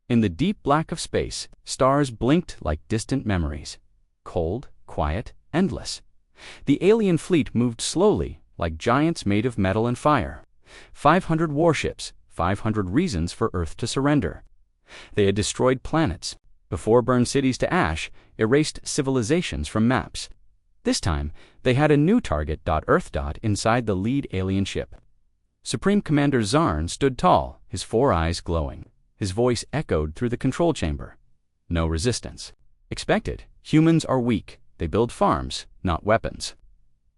In the deep black of space, stars blinked like distant memories. Cold, quiet, endless. The alien fleet moved slowly, like giants made of metal and fire. 500 warships, 500 reasons for Earth to surrender. They had destroyed planets. Before burned cities to ash, erased civilizations from maps. This time, they had a new target. Earth. Inside the lead alien ship. Supreme Commander Zarn stood tall, his 4 eyes glowing. His voice echoed through the control chamber. No resistance. Expected. Humans are weak. They build farms, not weapons.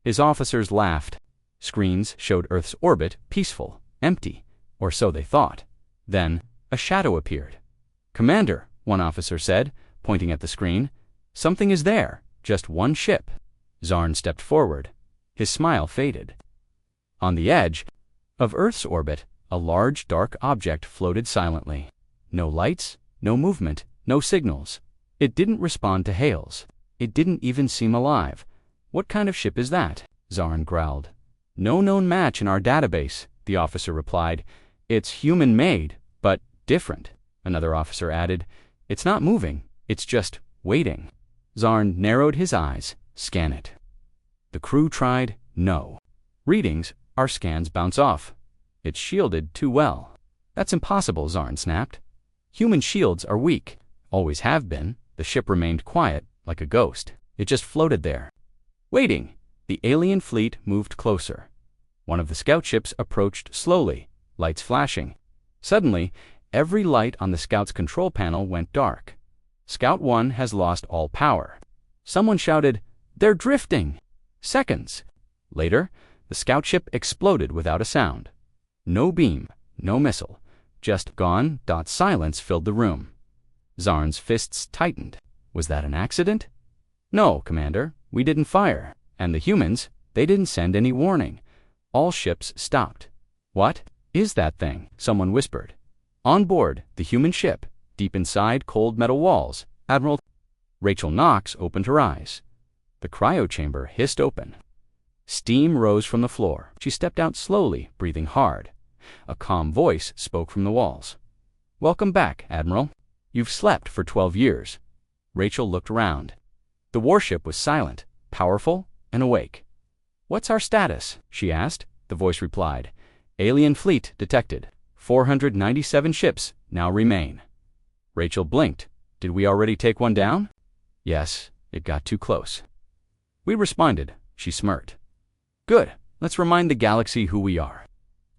His officers laughed. Screens showed Earth's orbit peaceful, empty, or so they thought. Then, a shadow appeared. "Commander," one officer said, pointing at the screen. "Something is there. Just one ship." Zarn stepped forward. His smile faded. On the edge of Earth's orbit, a large dark object floated silently. No lights, no movement, no signals. It didn't respond to hails. It didn't even seem alive. "What kind of ship is that?" Zarn growled. "No known match in our database," the officer replied. "It's human-made, but different," another officer added. "It's not moving, it's just waiting." Zarn narrowed his eyes. "Scan it." The crew tried. No. Readings, our scans bounce off. It's shielded too well. "That's impossible," Zarn snapped. "Human shields are weak. Always have been." The ship remained quiet, like a ghost. It just floated there. Waiting. The alien fleet moved closer. One of the scout ships approached slowly, lights flashing. Suddenly, every light on the scout's control panel went dark. "Scout 1 has lost all power." Someone shouted, "They're drifting!" Seconds later, the scout ship exploded without a sound. No beam, no missile, just gone. Silence filled the room. Zarn's fists tightened. Was that an accident? "No, Commander, we didn't fire. And the humans, they didn't send any warning." All ships stopped. "What is that thing?" someone whispered. On board, the human ship, deep inside cold metal walls, Admiral Rachel Knox opened her eyes. The cryo chamber hissed open. Steam rose from the floor. She stepped out slowly, breathing hard. A calm voice spoke from the walls. "Welcome back, Admiral. You've slept for 12 years. Rachel looked around. The warship was silent, powerful, and awake. "What's our status?" she asked. The voice replied, "Alien fleet detected. 497 ships now remain." Rachel blinked. "Did we already take one down?" "Yes, it got too close." "We responded," she smirked. "Good. Let's remind the galaxy who we are."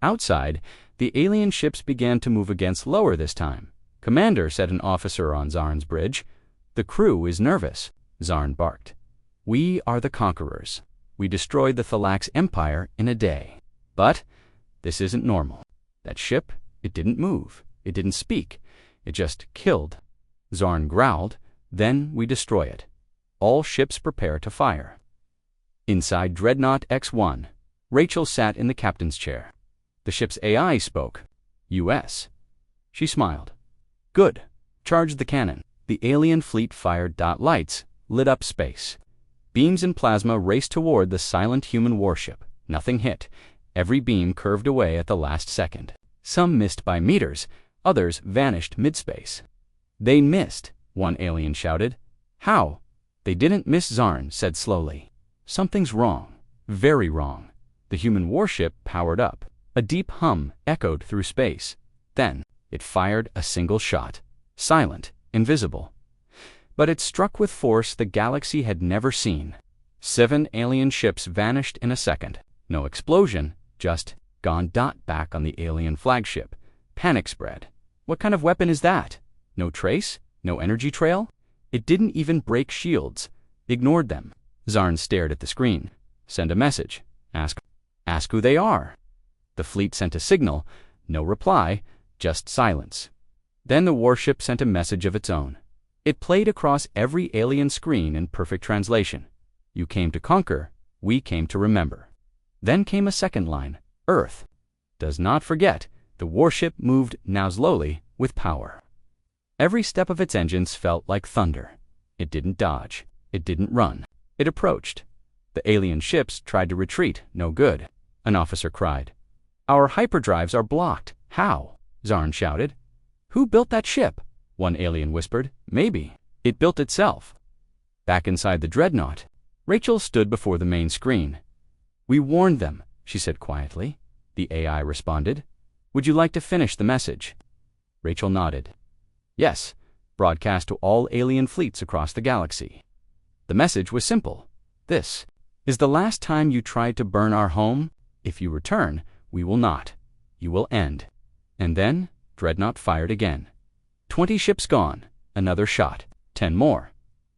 Outside, the alien ships began to move against lower this time. "Commander," said an officer on Zarn's bridge. "The crew is nervous," Zarn barked. "We are the conquerors. We destroyed the Thalax Empire in a day. But this isn't normal. That ship, it didn't move. It didn't speak. It just killed." Zarn growled. "Then we destroy it. All ships prepare to fire." Inside Dreadnought X-1, Rachel sat in the captain's chair. The ship's AI spoke. "U.S." She smiled. "Good. Charge the cannon." The alien fleet fired. Lights lit up space. Beams and plasma raced toward the silent human warship. Nothing hit. Every beam curved away at the last second. Some missed by meters. Others vanished mid-space. "They missed," one alien shouted. "How?" "They didn't miss," Zarn said slowly. "Something's wrong. Very wrong." The human warship powered up. A deep hum echoed through space. Then it fired a single shot. Silent, invisible. But it struck with force the galaxy had never seen. 7 alien ships vanished in a second. No explosion, just gone. Back on the alien flagship. Panic spread. "What kind of weapon is that?" No trace? No energy trail? It didn't even break shields. Ignored them. Zarn stared at the screen. "Send a message. Ask who they are." The fleet sent a signal. No reply, just silence. Then the warship sent a message of its own. It played across every alien screen in perfect translation. "You came to conquer, we came to remember." Then came a second line. "Earth does not forget." The warship moved, now slowly, with power. Every step of its engines felt like thunder. It didn't dodge. It didn't run. It approached. The alien ships tried to retreat. No good. An officer cried. "Our hyperdrives are blocked." "How?" Zarn shouted. "Who built that ship?" one alien whispered. Maybe. It built itself. Back inside the dreadnought, Rachel stood before the main screen. We warned them, she said quietly. The AI responded. Would you like to finish the message? Rachel nodded. Yes, broadcast to all alien fleets across the galaxy. The message was simple. This is the last time you tried to burn our home. If you return, we will not. You will end. And then, Dreadnought fired again. 20 ships gone. Another shot. 10 more.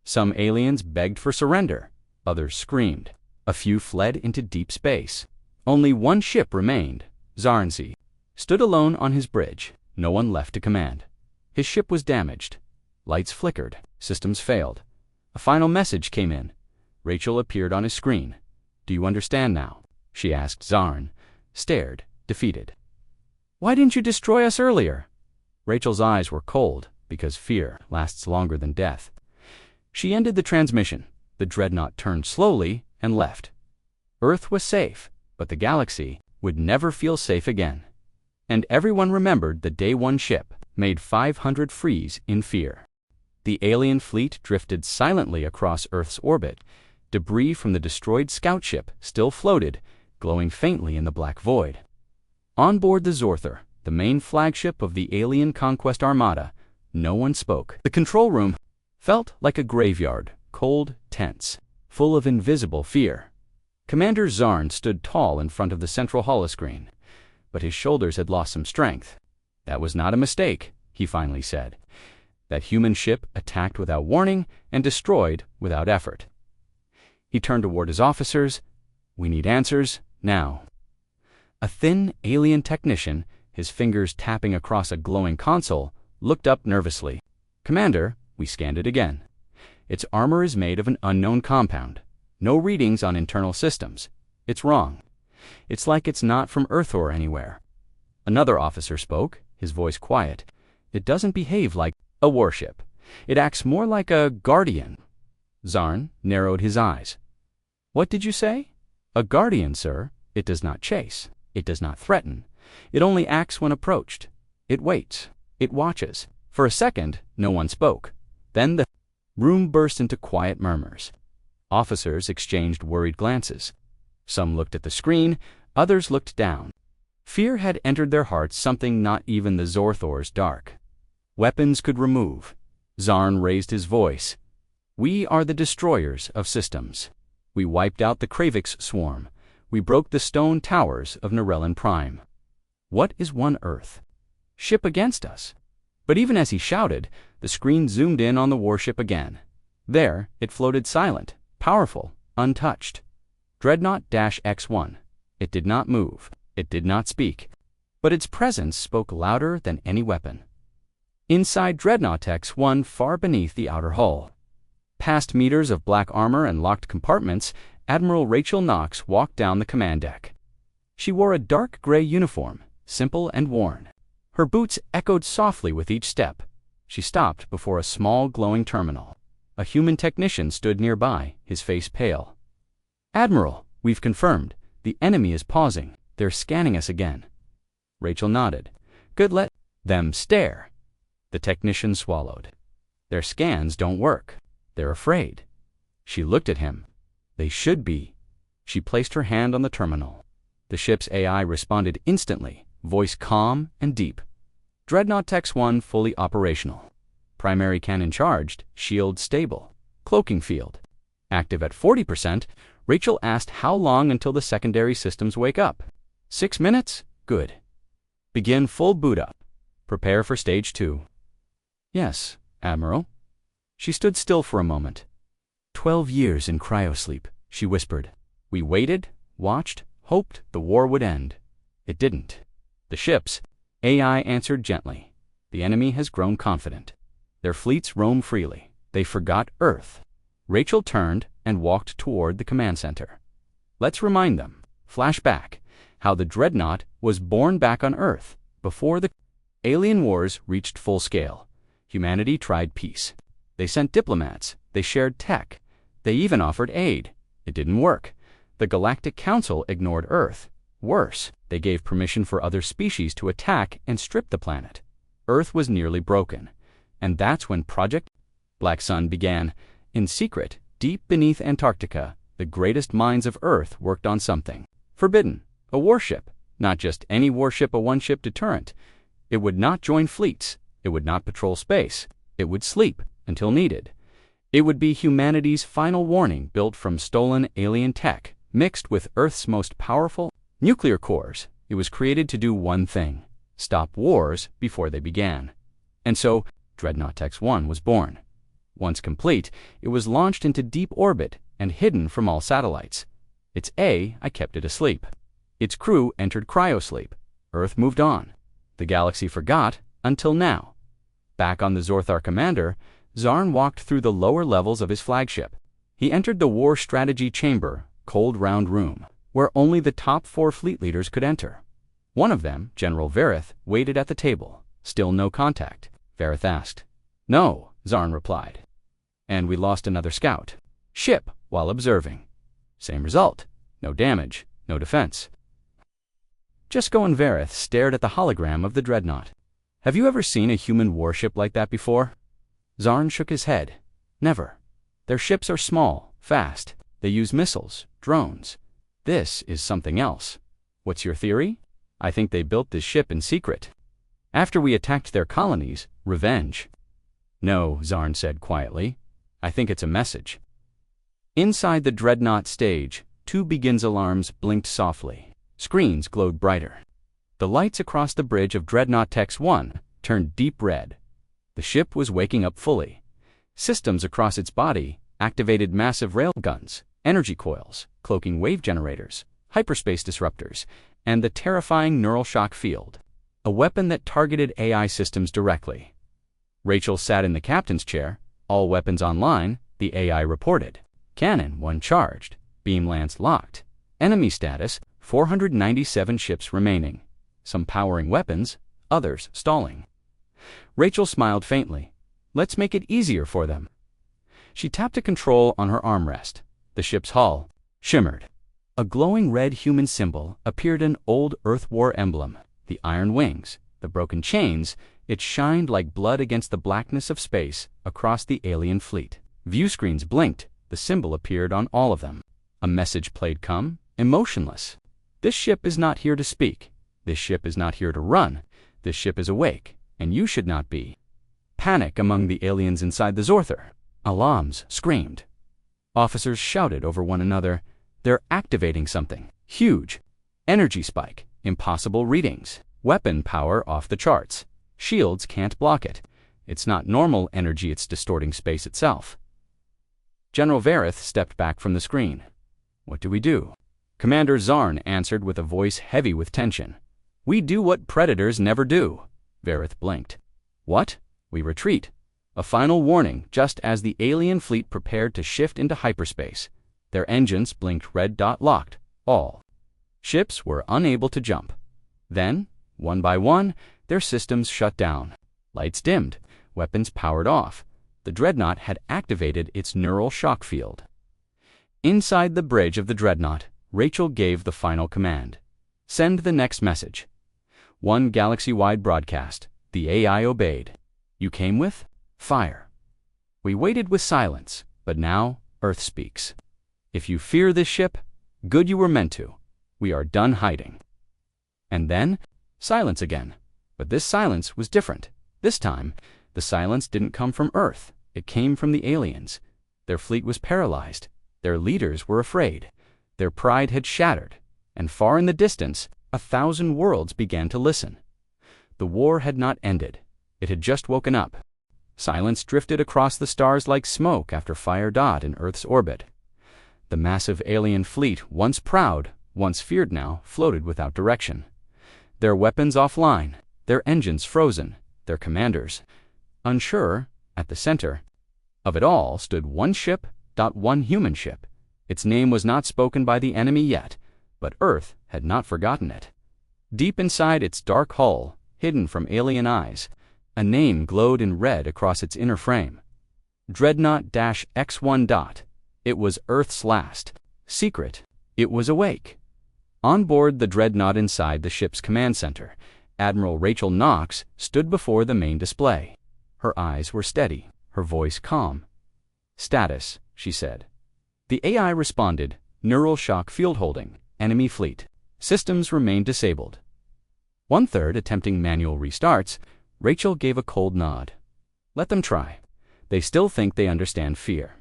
Some aliens begged for surrender. Others screamed. A few fled into deep space. Only one ship remained. Zarnzi stood alone on his bridge. No one left to command. His ship was damaged. Lights flickered. Systems failed. A final message came in. Rachel appeared on his screen. Do you understand now? She asked. Zarn stared, defeated. Why didn't you destroy us earlier? Rachel's eyes were cold, because fear lasts longer than death. She ended the transmission. The dreadnought turned slowly and left. Earth was safe, but the galaxy would never feel safe again. And everyone remembered the Day 1 ship made 500 freeze in fear. The alien fleet drifted silently across Earth's orbit. Debris from the destroyed scout ship still floated, glowing faintly in the black void. On board the Zorther, the main flagship of the alien conquest armada, no one spoke. The control room felt like a graveyard, cold, tense, full of invisible fear. Commander Zarn stood tall in front of the central holoscreen, but his shoulders had lost some strength. That was not a mistake, he finally said. That human ship attacked without warning and destroyed without effort. He turned toward his officers. We need answers, now. A thin alien technician, his fingers tapping across a glowing console, looked up nervously. Commander, we scanned it again. Its armor is made of an unknown compound. No readings on internal systems. It's wrong. It's like it's not from Earth or anywhere. Another officer spoke, his voice quiet. It doesn't behave like a warship. It acts more like a guardian. Zarn narrowed his eyes. What did you say? A guardian, sir. It does not chase. It does not threaten. It only acts when approached. It waits. It watches. For a second, no one spoke. Then the room burst into quiet murmurs. Officers exchanged worried glances. Some looked at the screen, others looked down. Fear had entered their hearts, something not even the Zorthor's dark. Weapons could remove. Zarn raised his voice. We are the destroyers of systems. We wiped out the Kravix swarm. We broke the stone towers of Narellan Prime. What is one Earth? Ship against us. But even as he shouted, the screen zoomed in on the warship again. There, it floated silent, powerful, untouched. Dreadnought-X1. It did not move. It did not speak. But its presence spoke louder than any weapon. Inside Dreadnought-X1, far beneath the outer hull, past meters of black armor and locked compartments, Admiral Rachel Knox walked down the command deck. She wore a dark gray uniform, simple and worn. Her boots echoed softly with each step. She stopped before a small glowing terminal. A human technician stood nearby, his face pale. Admiral, we've confirmed. The enemy is pausing. They're scanning us again. Rachel nodded. Good, let them stare. The technician swallowed. Their scans don't work. They're afraid. She looked at him. They should be. She placed her hand on the terminal. The ship's AI responded instantly, voice calm and deep. Dreadnought-X1 fully operational. Primary cannon charged, shield stable. Cloaking field active at 40%. Rachel asked how long until the secondary systems wake up. 6 minutes? Good. Begin full boot up. Prepare for stage 2. Yes, Admiral. She stood still for a moment. 12 years in cryosleep, she whispered. We waited, watched, hoped the war would end. It didn't. The ship's AI answered gently. The enemy has grown confident. Their fleets roam freely. They forgot Earth. Rachel turned and walked toward the command center. Let's remind them, flashback, how the Dreadnought was born back on Earth before the alien wars reached full scale. Humanity tried peace. They sent diplomats. They shared tech. They even offered aid. It didn't work. The Galactic Council ignored Earth. Worse, they gave permission for other species to attack and strip the planet. Earth was nearly broken. And that's when Project Black Sun began. In secret, deep beneath Antarctica, the greatest minds of Earth worked on something forbidden, a warship. Not just any warship, a one-ship deterrent. It would not join fleets. It would not patrol space. It would sleep until needed. It would be humanity's final warning, built from stolen alien tech, mixed with Earth's most powerful nuclear cores. It was created to do one thing: stop wars before they began. And so, Dreadnought X-1 was born. Once complete, it was launched into deep orbit and hidden from all satellites. I kept it asleep. Its crew entered cryosleep. Earth moved on. The galaxy forgot until now. Back on the Zorthar Commander, Zarn walked through the lower levels of his flagship. He entered the War Strategy Chamber, cold round room, where only the top 4 fleet leaders could enter. One of them, General Vareth, waited at the table. Still no contact. Vareth asked. "No," Zarn replied. "And we lost another scout ship while observing. Same result. No damage, no defense." Jesko and Vareth stared at the hologram of the dreadnought. "Have you ever seen a human warship like that before?" Zarn shook his head. "Never. Their ships are small, fast. They use missiles, drones. This is something else." "What's your theory?" "I think they built this ship in secret. After we attacked their colonies, revenge." "No," Zarn said quietly. "I think it's a message." Inside the dreadnought stage, 2 begins alarms blinked softly. Screens glowed brighter. The lights across the bridge of Dreadnought X-1 turned deep red. The ship was waking up fully. Systems across its body activated massive railguns, energy coils, cloaking wave generators, hyperspace disruptors, and the terrifying neural shock field, a weapon that targeted AI systems directly. Rachel sat in the captain's chair. "All weapons online," the AI reported. "Cannon 1 charged. Beam lance locked. Enemy status, 497 ships remaining. Some powering weapons, others stalling." Rachel smiled faintly. "Let's make it easier for them." She tapped a control on her armrest. The ship's hull shimmered. A glowing red human symbol appeared, an old Earth War emblem. The iron wings, the broken chains, it shined like blood against the blackness of space across the alien fleet. View screens blinked. The symbol appeared on all of them. A message played calm, emotionless. "This ship is not here to speak. This ship is not here to run. This ship is awake, and you should not be." Panic among the aliens inside the Zorthar. Alarms screamed. Officers shouted over one another. "They're activating something huge. Energy spike. Impossible readings. Weapon power off the charts. Shields can't block it. It's not normal energy, it's distorting space itself." General Vareth stepped back from the screen. "What do we do?" Commander Zarn answered with a voice heavy with tension. "We do what predators never do." Vareth blinked. "What?" "We retreat. A final warning just as the alien fleet prepared to shift into hyperspace. Their engines blinked red dot locked. All ships were unable to jump. Then, one by one, their systems shut down. Lights dimmed. Weapons powered off. The dreadnought had activated its neural shock field. Inside the bridge of the dreadnought, Rachel gave the final command. "Send the next message." One galaxy-wide broadcast. The AI obeyed. "You came with? Fire." We waited with silence, but now Earth speaks. "If you fear this ship, good, you were meant to. We are done hiding." And then, silence again. But this silence was different. This time, the silence didn't come from Earth. It came from the aliens. Their fleet was paralyzed. Their leaders were afraid. Their pride had shattered. And far in the distance, 1,000 worlds began to listen. The war had not ended. It had just woken up. Silence drifted across the stars like smoke after fire dot in Earth's orbit. The massive alien fleet, once proud, once feared now, floated without direction. Their weapons offline, their engines frozen, their commanders unsure. At the center of it all stood one ship, one human ship. Its name was not spoken by the enemy yet, but Earth had not forgotten it. Deep inside its dark hull, hidden from alien eyes, a name glowed in red across its inner frame. Dreadnought-X1. It was Earth's last. Secret. It was awake. On board the dreadnought inside the ship's command center, Admiral Rachel Knox stood before the main display. Her eyes were steady, her voice calm. "Status," she said. The AI responded, "Neural shock field holding, enemy fleet. Systems remain disabled." 1/3 attempting manual restarts, Rachel gave a cold nod. Let them try. They still think they understand fear.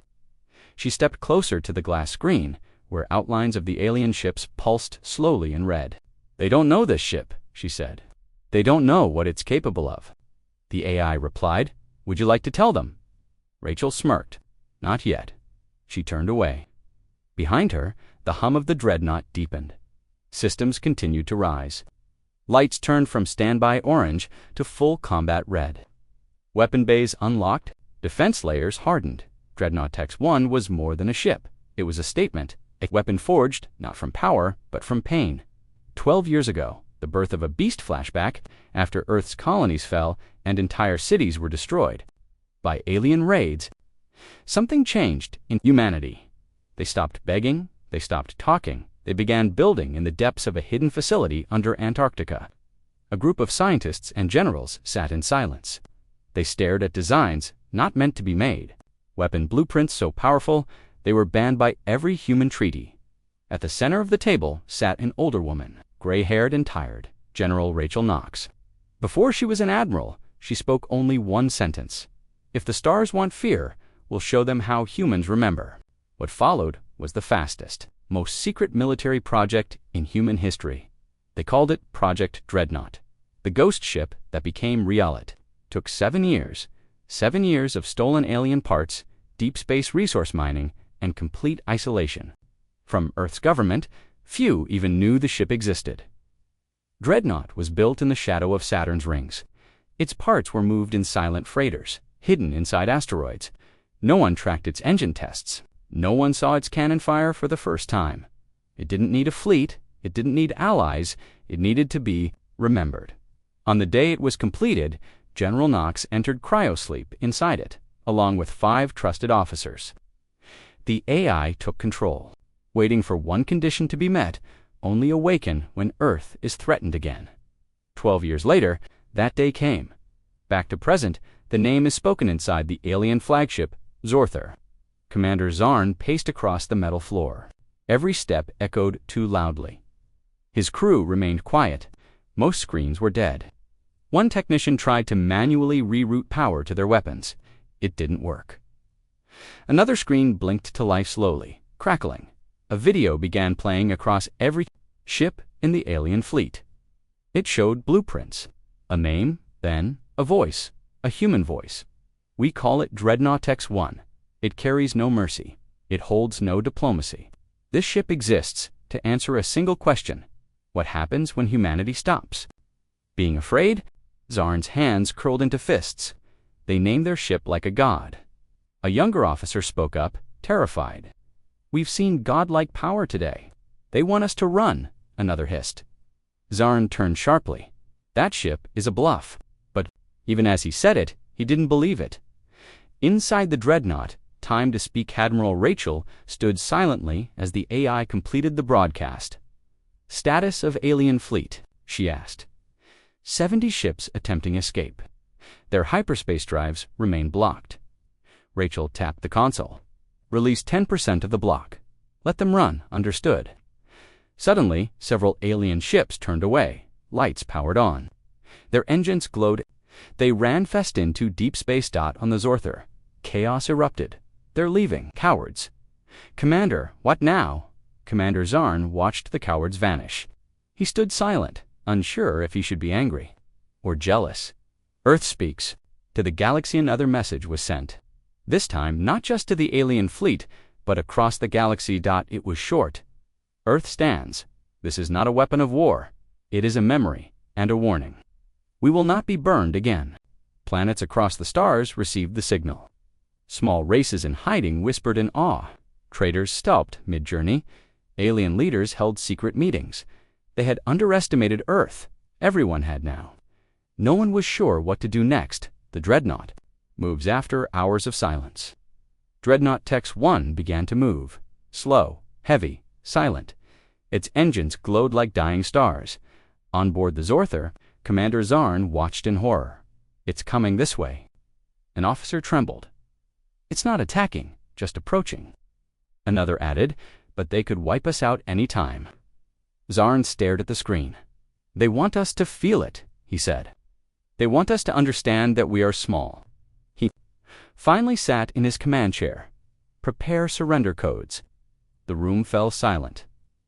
She stepped closer to the glass screen, where outlines of the alien ships pulsed slowly in red. "They don't know this ship," she said. "They don't know what it's capable of." The AI replied, "Would you like to tell them?" Rachel smirked. "Not yet." She turned away. Behind her, the hum of the dreadnought deepened. Systems continued to rise. Lights turned from standby orange to full combat red. Weapon bays unlocked, defense layers hardened. Dreadnought X-1 was more than a ship. It was a statement, a weapon forged, not from power, but from pain. 12 years ago, the birth of a beast flashback, after Earth's colonies fell and entire cities were destroyed by alien raids. Something changed in humanity. They stopped begging, they stopped talking, they began building in the depths of a hidden facility under Antarctica. A group of scientists and generals sat in silence. They stared at designs not meant to be made, weapon blueprints so powerful they were banned by every human treaty. At the center of the table sat an older woman, gray-haired and tired, General Rachel Knox. Before she was an admiral, she spoke only one sentence: "If the stars want fear, we'll show them how humans remember." What followed was the fastest, most secret military project in human history. They called it Project Dreadnought. The ghost ship that became reality took 7 years. 7 years of stolen alien parts, deep space resource mining, and complete isolation. From Earth's government, few even knew the ship existed. Dreadnought was built in the shadow of Saturn's rings. Its parts were moved in silent freighters, hidden inside asteroids. No one tracked its engine tests. No one saw its cannon fire for the first time. It didn't need a fleet. It didn't need allies. It needed to be remembered. On the day it was completed, General Knox entered cryosleep inside it, along with 5 trusted officers. The AI took control, waiting for one condition to be met: only awaken when Earth is threatened again. 12 years later, that day came. Back to present, the name is spoken inside the alien flagship, Zorther. Commander Zarn paced across the metal floor. Every step echoed too loudly. His crew remained quiet. Most screens were dead. One technician tried to manually reroute power to their weapons. It didn't work. Another screen blinked to life slowly, crackling. A video began playing across every ship in the alien fleet. It showed blueprints, a name, then a voice, a human voice. "We call it Dreadnought X-1. It carries no mercy. It holds no diplomacy. This ship exists to answer a single question: what happens when humanity stops?" Being afraid, Zarn's hands curled into fists. They named their ship like a god. A younger officer spoke up, terrified. "We've seen godlike power today. They want us to run," another hissed. Zarn turned sharply. "That ship is a bluff." But even as he said it, he didn't believe it. Inside the dreadnought, time to speak Admiral Rachel stood silently as the AI completed the broadcast. "Status of alien fleet," she asked. 70 ships attempting escape. Their hyperspace drives remain blocked. Rachel tapped the console. "Release 10% of the block. Let them run, understood." Suddenly, several alien ships turned away. Lights powered on. Their engines glowed. They ran fast into deep space on the Zorther. Chaos erupted. "They're leaving, cowards." "Commander, what now?" Commander Zarn watched the cowards vanish. He stood silent, unsure if he should be angry or jealous. "Earth speaks." To the galaxy another message was sent. This time, not just to the alien fleet, but across the galaxy. It was short. "Earth stands. This is not a weapon of war. It is a memory and a warning. We will not be burned again." Planets across the stars received the signal. Small races in hiding whispered in awe. Traders stopped mid-journey. Alien leaders held secret meetings. They had underestimated Earth. Everyone had now. No one was sure what to do next. The dreadnought moves after hours of silence. Dreadnought X-1 began to move. Slow, heavy, silent. Its engines glowed like dying stars. On board the Zorther, Commander Zarn watched in horror. "It's coming this way." An officer trembled. "It's not attacking, just approaching." Another added, "But they could wipe us out any time." Zarn stared at the screen. "They want us to feel it," he said. "They want us to understand that we are small." He finally sat in his command chair. "Prepare surrender codes." The room fell silent.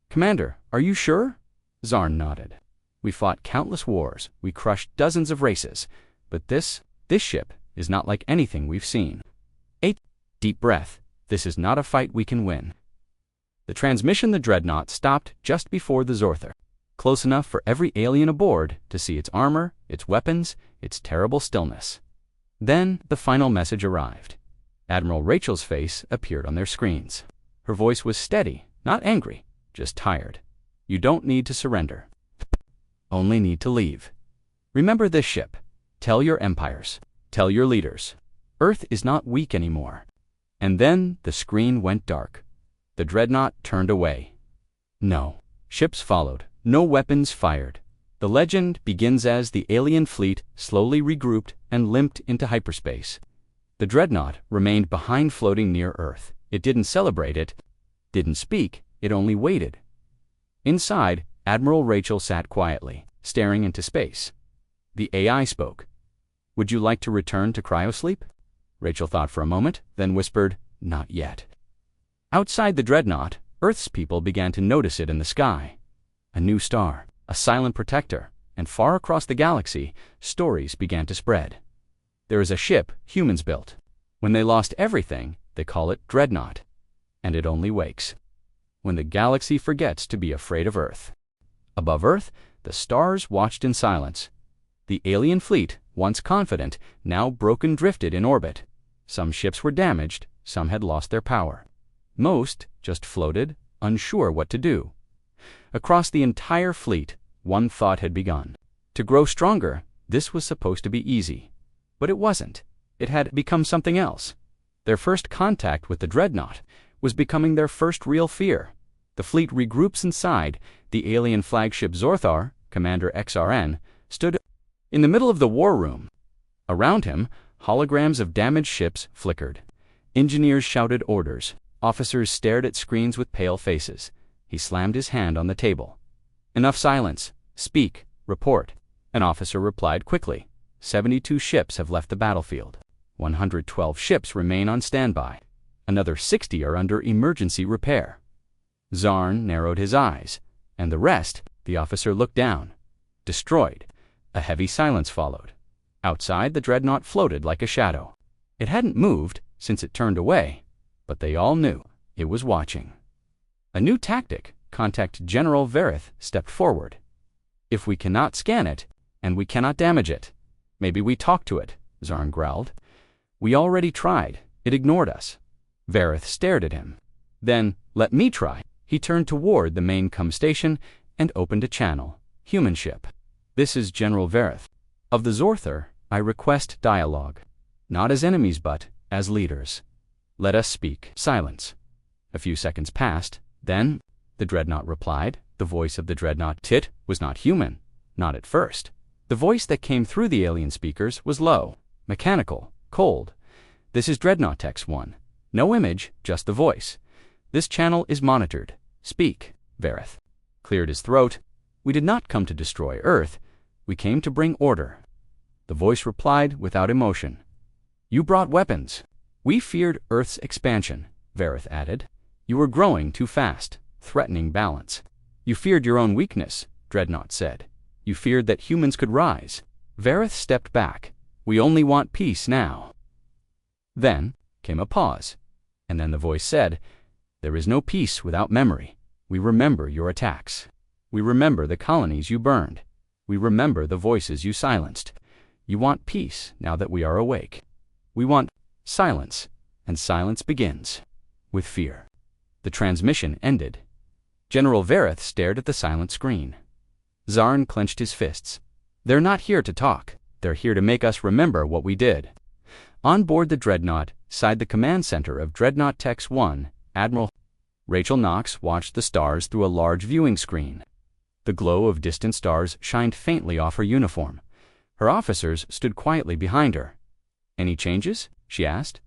"Commander, are you sure?" Zarn nodded. "We fought countless wars, we crushed dozens of races, but this ship is not like anything we've seen." Deep breath. "This is not a fight we can win." The transmission the Dreadnought stopped just before the Zorther, close enough for every alien aboard to see its armor, its weapons, its terrible stillness. Then the final message arrived. Admiral Rachel's face appeared on their screens. Her voice was steady, not angry, just tired. "You don't need to surrender. Only need to leave. Remember this ship. Tell your empires. Tell your leaders. Earth is not weak anymore." And then the screen went dark. The Dreadnought turned away. No ships followed, no weapons fired. The legend begins as the alien fleet slowly regrouped and limped into hyperspace. The Dreadnought remained behind, floating near Earth. It didn't celebrate it, didn't speak, it only waited. Inside, Admiral Rachel sat quietly, staring into space. The AI spoke. "Would you like to return to cryosleep?" Rachel thought for a moment, then whispered, "Not yet." Outside the Dreadnought, Earth's people began to notice it in the sky. A new star, a silent protector, and far across the galaxy, stories began to spread. There is a ship humans built. When they lost everything, they call it Dreadnought. And it only wakes when the galaxy forgets to be afraid of Earth. Above Earth, the stars watched in silence. The alien fleet, once confident, now broken, drifted in orbit. Some ships were damaged, some had lost their power. Most just floated, unsure what to do. Across the entire fleet, one thought had begun. To grow stronger, this was supposed to be easy. But it wasn't. It had become something else. Their first contact with the Dreadnought was becoming their first real fear. The fleet regroups inside. The alien flagship Zorthar, Commander XRN, stood in the middle of the war room. Around him, holograms of damaged ships flickered. Engineers shouted orders. Officers stared at screens with pale faces. He slammed his hand on the table. "Enough silence. Speak. Report." An officer replied quickly. 72 ships have left the battlefield. 112 ships remain on standby. Another 60 are under emergency repair. Zarn narrowed his eyes. "And the rest?" The officer looked down. "Destroyed." A heavy silence followed. Outside, the Dreadnought floated like a shadow. It hadn't moved since it turned away, but they all knew it was watching. A new tactic, Contact General Verith, stepped forward. "If we cannot scan it, and we cannot damage it, maybe we talk to it," Zarn growled. "We already tried. It ignored us." Verith stared at him. "Then, let me try." He turned toward the main station and opened a channel. "Human ship. This is General Verith. Of the Zorther, I request dialogue. Not as enemies, but as leaders. Let us speak." Silence. A few seconds passed. Then, the Dreadnought replied. The voice of the Dreadnought Tit was not human. Not at first. The voice that came through the alien speakers was low, mechanical, cold. "This is Dreadnought Tex 1. No image, just the voice. This channel is monitored. Speak." Verith cleared his throat. "We did not come to destroy Earth. We came to bring order." The voice replied without emotion. "You brought weapons. We feared Earth's expansion," Verith added. "You were growing too fast, threatening balance. You feared your own weakness," Dreadnought said. "You feared that humans could rise." Verith stepped back. "We only want peace now." Then came a pause, and then the voice said, "There is no peace without memory. We remember your attacks. We remember the colonies you burned. We remember the voices you silenced. You want peace now that we are awake. We want silence, and silence begins with fear." The transmission ended. General Verith stared at the silent screen. Zarn clenched his fists. "They're not here to talk. They're here to make us remember what we did." On board the Dreadnought, inside the command center of Dreadnought Tex 1, Admiral Rachel Knox watched the stars through a large viewing screen. The glow of distant stars shined faintly off her uniform. Her officers stood quietly behind her. "Any changes?" she asked.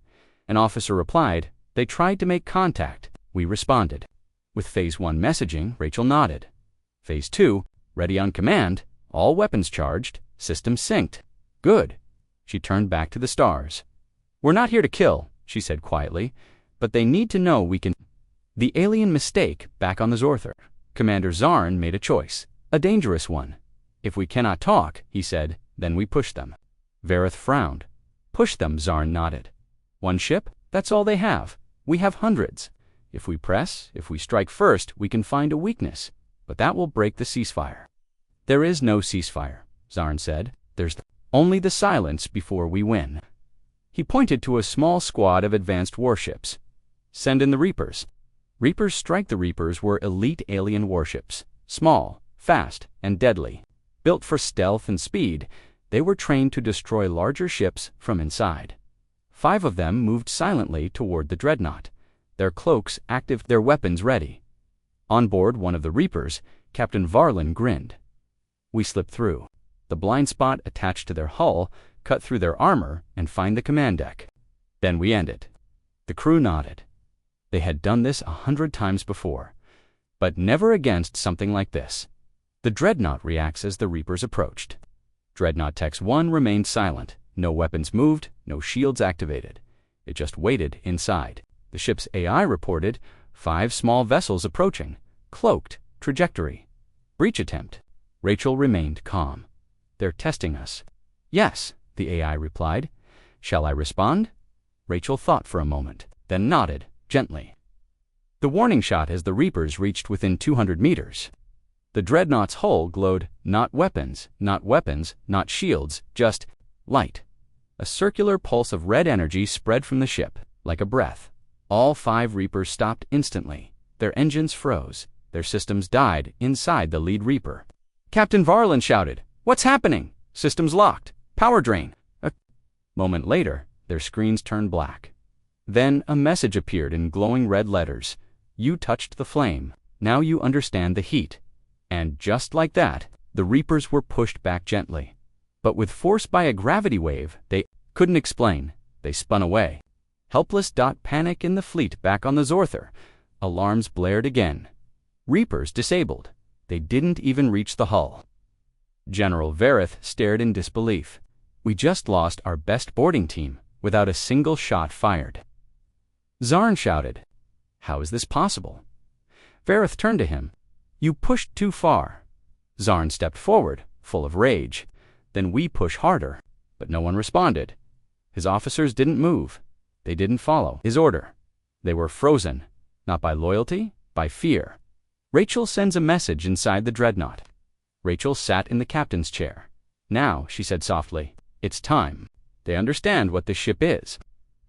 An officer replied, "They tried to make contact." We responded. With Phase 1 messaging, Rachel nodded. Phase 2, ready on command, all weapons charged, systems synced. Good. She turned back to the stars. "We're not here to kill," she said quietly, "but they need to know we can." The alien mistake back on the Zorther. Commander Zarn made a choice, a dangerous one. "If we cannot talk," he said, "then we push them." Vareth frowned. "Push them," Zarn nodded. "One ship? That's all they have. We have hundreds. If we press, if we strike first, we can find a weakness, but that will break the ceasefire." "There is no ceasefire," Zarn said. "There's only the silence before we win." He pointed to a small squad of advanced warships. "Send in the Reapers." Reapers Strike. The Reapers were elite alien warships, small, fast, and deadly. Built for stealth and speed, they were trained to destroy larger ships from inside. 5 of them moved silently toward the dreadnought, their cloaks active, their weapons ready. On board one of the Reapers, Captain Varlin grinned. We slipped through. The blind spot attached to their hull cut through their armor and find the command deck. Then we end it. The crew nodded. They had done this 100 times before, but never against something like this. The dreadnought reacts as the Reapers approached. Dreadnought Tex 1 remained silent. No weapons moved, no shields activated. It just waited inside. The ship's AI reported 5 small vessels approaching, cloaked, trajectory. Breach attempt. Rachel remained calm. "They're testing us." "Yes," the AI replied. "Shall I respond?" Rachel thought for a moment, then nodded, gently. The warning shot as the Reapers reached within 200 meters. The dreadnought's hull glowed, not weapons, not shields, just light. A circular pulse of red energy spread from the ship, like a breath. All 5 Reapers stopped instantly. Their engines froze. Their systems died inside the lead Reaper. Captain Varlin shouted, "What's happening? Systems locked. Power drain." A moment later, their screens turned black. Then a message appeared in glowing red letters. "You touched the flame. Now you understand the heat." And just like that, the Reapers were pushed back gently. But with force by a gravity wave, they couldn't explain. They spun away. Helpless. Panic in the fleet back on the Zorther. Alarms blared again. Reapers disabled. They didn't even reach the hull. General Vareth stared in disbelief. "We just lost our best boarding team without a single shot fired." Zarn shouted, "How is this possible?" Vareth turned to him. "You pushed too far." Zarn stepped forward, full of rage. "Then we push harder." But no one responded. His officers didn't move. They didn't follow his order. They were frozen, not by loyalty, by fear. Rachel sends a message inside the dreadnought. Rachel sat in the captain's chair. "Now," she said softly, "it's time. They understand what this ship is."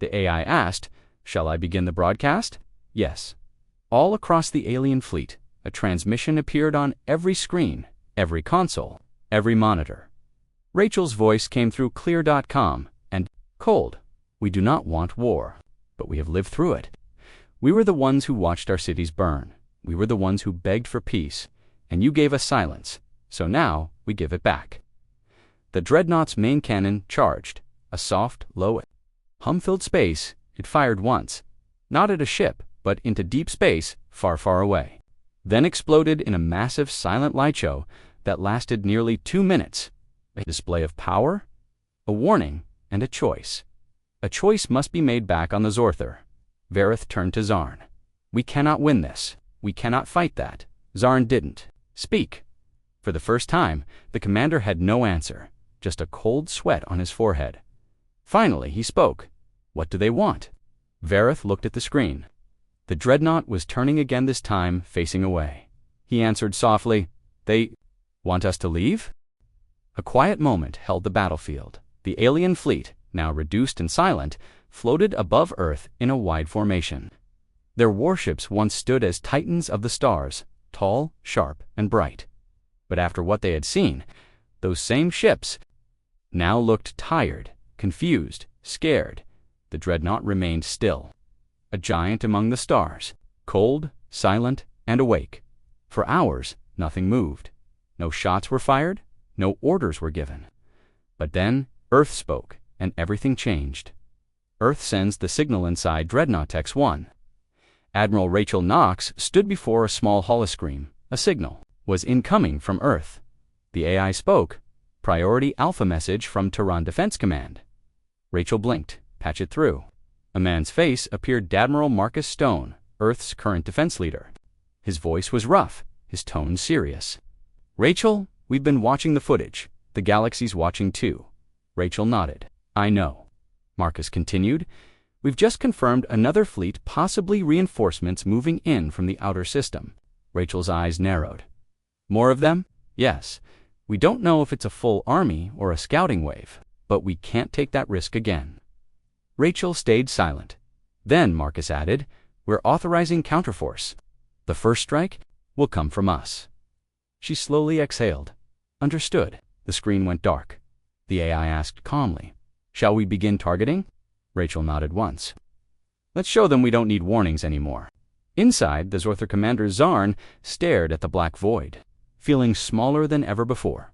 The AI asked, "Shall I begin the broadcast?" "Yes." All across the alien fleet, a transmission appeared on every screen, every console, every monitor. Rachel's voice came through clear.com and cold. "We do not want war, but we have lived through it. We were the ones who watched our cities burn. We were the ones who begged for peace, and you gave us silence, so now we give it back." The dreadnought's main cannon charged, a soft, low, hum-filled space. It fired once, not at a ship, but into deep space, far, far away. Then exploded in a massive silent light show that lasted nearly 2 minutes. A display of power, a warning, and a choice. A choice must be made back on the Zorther. Vareth turned to Zarn. "We cannot win this. We cannot fight that." Zarn didn't speak. For the first time, the commander had no answer, just a cold sweat on his forehead. Finally, he spoke. "What do they want?" Vareth looked at the screen. The dreadnought was turning again, this time facing away. He answered softly, "They want us to leave?" A quiet moment held the battlefield. The alien fleet, now reduced and silent, floated above Earth in a wide formation. Their warships once stood as titans of the stars, tall, sharp, and bright. But after what they had seen, those same ships now looked tired, confused, scared. The dreadnought remained still, a giant among the stars, cold, silent, and awake. For hours, nothing moved. No shots were fired, no orders were given. But then Earth spoke, and everything changed. Earth sends the signal inside Dreadnought X-1. Admiral Rachel Knox stood before a small holoscreen. A signal was incoming from Earth. The AI spoke. Priority Alpha message from Tehran Defense Command. Rachel blinked. Patch it through. A man's face appeared. Admiral Marcus Stone, Earth's current defense leader. His voice was rough, his tone serious. Rachel, we've been watching the footage. The Galaxy's watching too. Rachel nodded. I know. Marcus continued. We've just confirmed another fleet, possibly reinforcements moving in from the outer system. Rachel's eyes narrowed. More of them? Yes. We don't know if it's a full army or a scouting wave, but we can't take that risk again. Rachel stayed silent. Then Marcus added, we're authorizing counterforce. The first strike will come from us. She slowly exhaled. Understood. The screen went dark. The AI asked calmly, shall we begin targeting? Rachel nodded once. Let's show them we don't need warnings anymore. Inside, the Zorther commander Zarn stared at the black void, feeling smaller than ever before.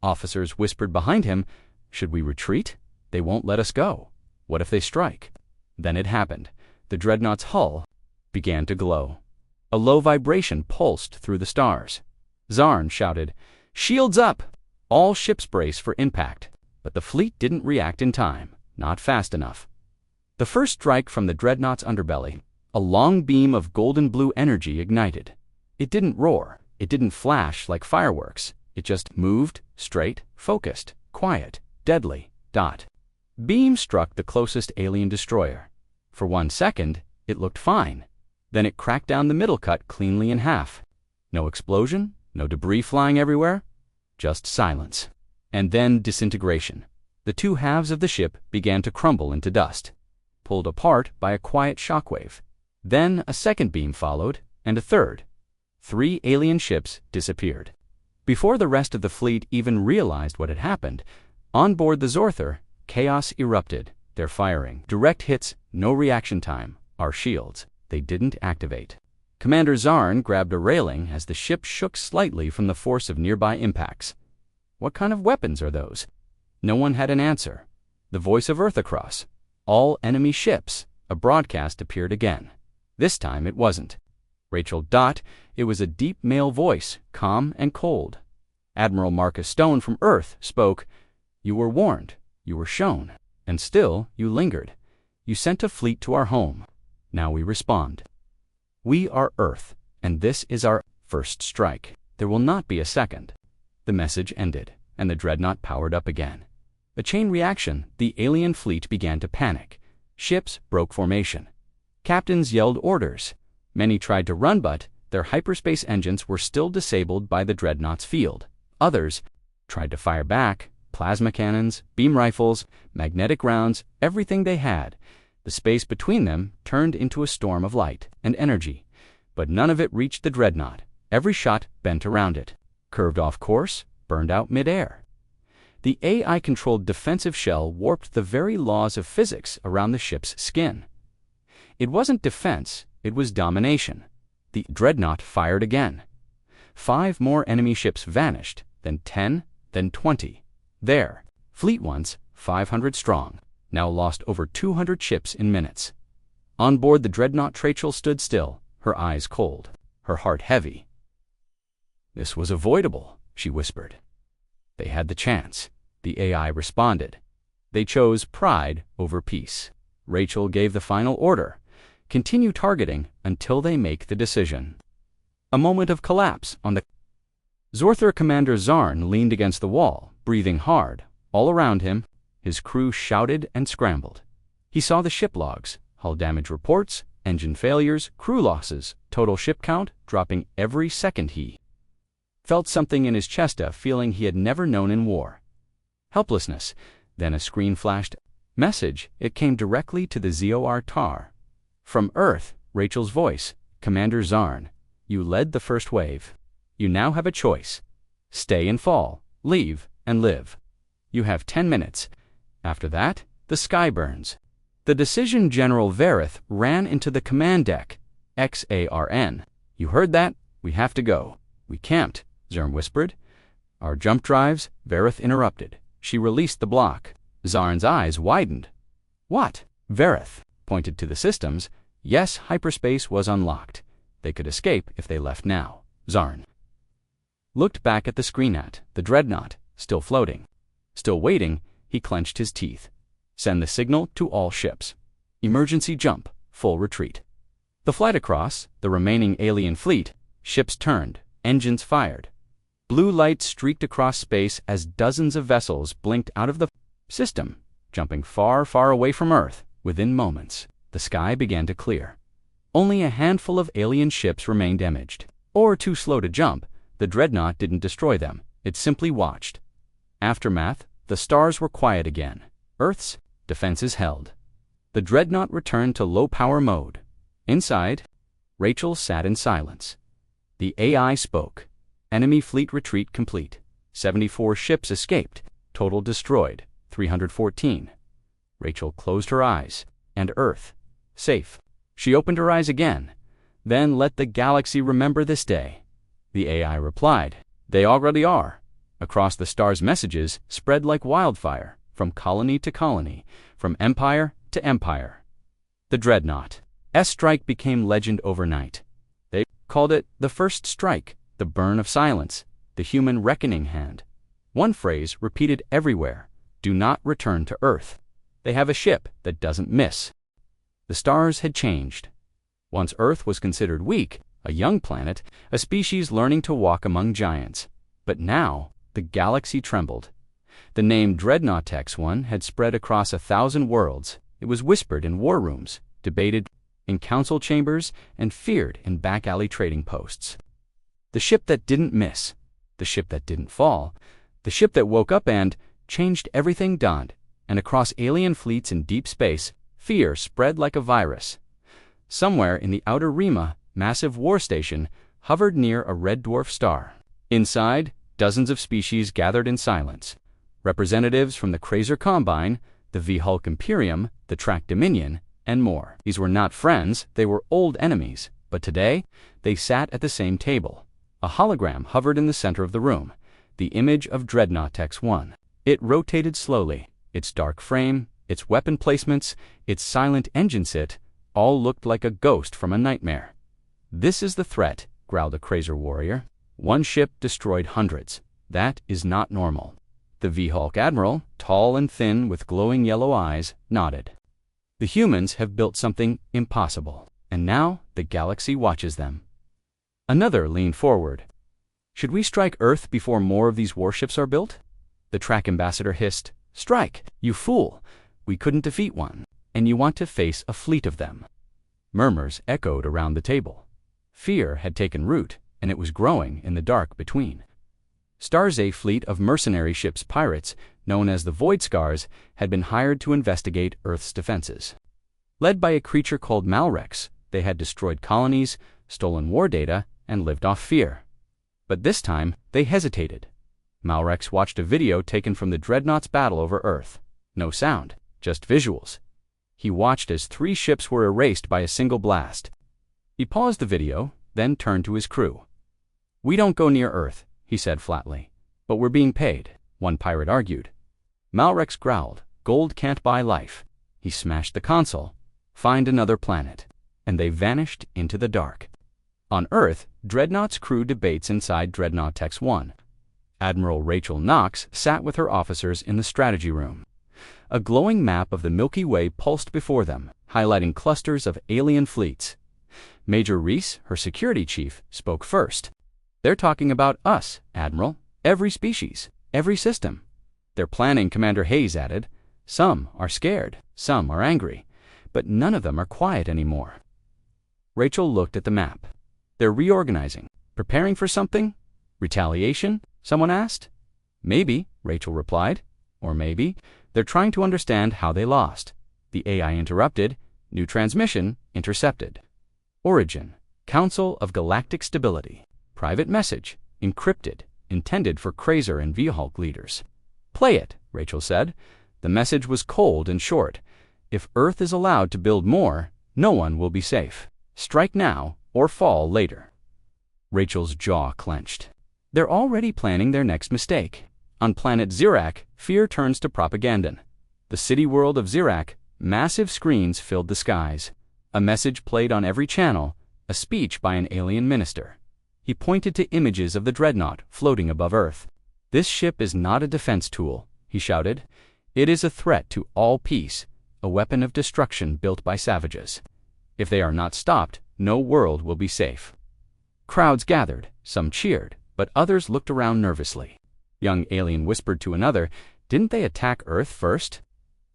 Officers whispered behind him, should we retreat? They won't let us go. What if they strike? Then it happened. The dreadnought's hull began to glow. A low vibration pulsed through the stars. Zarn shouted, shields up! All ships brace for impact. But the fleet didn't react in time, not fast enough. The first strike from the dreadnought's underbelly, a long beam of golden blue energy ignited. It didn't roar, it didn't flash like fireworks. It just moved, straight, focused, quiet, deadly. Beam struck the closest alien destroyer. For 1 second, it looked fine. Then it cracked down the middle, cut cleanly in half. No explosion, no debris flying everywhere, just silence. And then disintegration. The two halves of the ship began to crumble into dust, pulled apart by a quiet shockwave. Then a second beam followed, and a third. 3 alien ships disappeared. Before the rest of the fleet even realized what had happened, on board the Zorther, chaos erupted. They're firing. Direct hits, no reaction time. Our shields. They didn't activate. Commander Zarn grabbed a railing as the ship shook slightly from the force of nearby impacts. What kind of weapons are those? No one had an answer. The voice of Earth across. All enemy ships. A broadcast appeared again. This time it wasn't. Rachel. It was a deep male voice, calm and cold. Admiral Marcus Stone from Earth spoke. You were warned. You were shown. And still you lingered. You sent a fleet to our home. Now we respond. We are Earth, and this is our first strike. There will not be a second. The message ended, and the dreadnought powered up again. A chain reaction, the alien fleet began to panic. Ships broke formation. Captains yelled orders. Many tried to run, but their hyperspace engines were still disabled by the dreadnought's field. Others tried to fire back, plasma cannons, beam rifles, magnetic rounds, everything they had. The space between them turned into a storm of light and energy, but none of it reached the dreadnought. Every shot bent around it, curved off course, burned out midair. The AI-controlled defensive shell warped the very laws of physics around the ship's skin. It wasn't defense, it was domination. The dreadnought fired again. 5 more enemy ships vanished, then 10, then 20. There, fleet once 500 strong, now lost over 200 ships in minutes. On board the dreadnought, Rachel stood still, her eyes cold, her heart heavy. This was avoidable, she whispered. They had the chance. The AI responded. They chose pride over peace. Rachel gave the final order. Continue targeting until they make the decision. A moment of collapse on the Zorther commander Zarn leaned against the wall, breathing hard. All around him, his crew shouted and scrambled. He saw the ship logs, hull damage reports, engine failures, crew losses, total ship count dropping every second. He felt something in his chest, a feeling he had never known in war. Helplessness. Then a screen flashed. Message. It came directly to the ZOR TAR. From Earth, Rachel's voice. Commander Zarn, you led the first wave. You now have a choice. Stay and fall, leave and live. You have 10 minutes. After that, the sky burns. The decision. General Verith ran into the command deck. XARN. You heard that? We have to go. We can't, Zarn whispered. Our jump drives, Verith interrupted. She released the block. Zarn's eyes widened. What? Verith pointed to the systems. Yes, hyperspace was unlocked. They could escape if they left now. Zarn looked back at the screen at the dreadnought, still floating. Still waiting, he clenched his teeth. Send the signal to all ships. Emergency jump, full retreat. The flight across, the remaining alien fleet, ships turned, engines fired. Blue light streaked across space as dozens of vessels blinked out of the system, jumping far, far away from Earth. Within moments, the sky began to clear. Only a handful of alien ships remained damaged. Or too slow to jump, the dreadnought didn't destroy them, it simply watched. Aftermath, the stars were quiet again. Earth's defenses held. The dreadnought returned to low-power mode. Inside, Rachel sat in silence. The AI spoke. Enemy fleet retreat complete. 74 ships escaped. Total destroyed. 314. Rachel closed her eyes. And Earth. Safe. She opened her eyes again. Then let the galaxy remember this day. The AI replied. They already are. Across the stars, messages spread like wildfire, from colony to colony, from empire to empire. The dreadnought S-strike became legend overnight. They called it the first strike, the burn of silence, the human reckoning hand. One phrase repeated everywhere: do not return to Earth. They have a ship that doesn't miss. The stars had changed. Once Earth was considered weak, a young planet, a species learning to walk among giants. But now, the galaxy trembled. The name Dreadnought X-1 had spread across 1,000 worlds. It was whispered in war rooms, debated in council chambers, and feared in back-alley trading posts. The ship that didn't miss, the ship that didn't fall, the ship that woke up and changed everything. Dawned, and across alien fleets in deep space, fear spread like a virus. Somewhere in the outer Rima, massive war station hovered near a red dwarf star. Inside, dozens of species gathered in silence. Representatives from the Krazer Combine, the V-Hulk Imperium, the Track Dominion, and more. These were not friends, they were old enemies. But today, they sat at the same table. A hologram hovered in the center of the room, the image of Dreadnought X-1. It rotated slowly. Its dark frame, its weapon placements, its silent engine sit, all looked like a ghost from a nightmare. This is the threat, growled a Krazer warrior. One ship destroyed hundreds. That is not normal. The V-Hulk admiral, tall and thin with glowing yellow eyes, nodded. The humans have built something impossible, and now the galaxy watches them. Another leaned forward. Should we strike Earth before more of these warships are built? The Track ambassador hissed. Strike, you fool! We couldn't defeat one, and you want to face a fleet of them. Murmurs echoed around the table. Fear had taken root, and it was growing in the dark between. Star's A fleet of mercenary ships, pirates, known as the Void Scars, had been hired to investigate Earth's defenses. Led by a creature called Malrex, they had destroyed colonies, stolen war data, and lived off fear. But this time, they hesitated. Malrex watched a video taken from the Dreadnought's battle over Earth. No sound, just visuals. He watched as 3 ships were erased by a single blast. He paused the video, then turned to his crew. We don't go near Earth, he said flatly. But we're being paid, one pirate argued. Malrex growled. Gold can't buy life. He smashed the console. Find another planet. And they vanished into the dark. On Earth, Dreadnought's crew debates inside Dreadnought X-1. Admiral Rachel Knox sat with her officers in the strategy room. A glowing map of the Milky Way pulsed before them, highlighting clusters of alien fleets. Major Reese, her security chief, spoke first. They're talking about us, Admiral. Every species, every system. They're planning, Commander Hayes added. Some are scared, some are angry, but none of them are quiet anymore. Rachel looked at the map. They're reorganizing, preparing for something? Retaliation? Someone asked. Maybe, Rachel replied. Or maybe they're trying to understand how they lost. The AI interrupted. New transmission intercepted. Origin, Council of Galactic Stability. Private message, encrypted, intended for Krazer and V-Hulk leaders. Play it, Rachel said. The message was cold and short. If Earth is allowed to build more, no one will be safe. Strike now or fall later. Rachel's jaw clenched. They're already planning their next mistake. On planet Zirak, fear turns to propaganda. The city world of Zirak, massive screens filled the skies. A message played on every channel, a speech by an alien minister. He pointed to images of the dreadnought floating above Earth. "This ship is not a defense tool," he shouted. "It is a threat to all peace, a weapon of destruction built by savages. If they are not stopped, no world will be safe." Crowds gathered, some cheered, but others looked around nervously. Young alien whispered to another, "Didn't they attack Earth first?"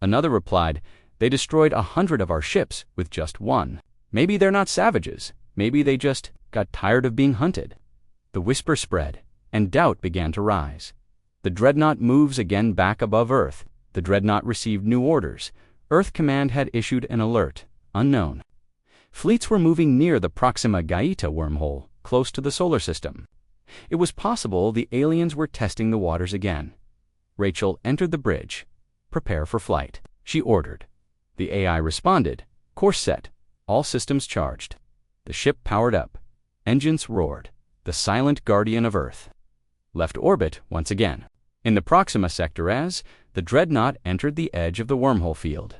Another replied, "They destroyed 100 of our ships with just one. Maybe they're not savages. Maybe they just got tired of being hunted." The whisper spread, and doubt began to rise. The dreadnought moves again back above Earth. The dreadnought received new orders. Earth Command had issued an alert, unknown. Fleets were moving near the Proxima Gaeta wormhole, close to the solar system. It was possible the aliens were testing the waters again. Rachel entered the bridge. "Prepare for flight," she ordered. The AI responded, "Course set, all systems charged." The ship powered up. Engines roared. The silent guardian of Earth left orbit once again. In the Proxima sector as the dreadnought entered the edge of the wormhole field.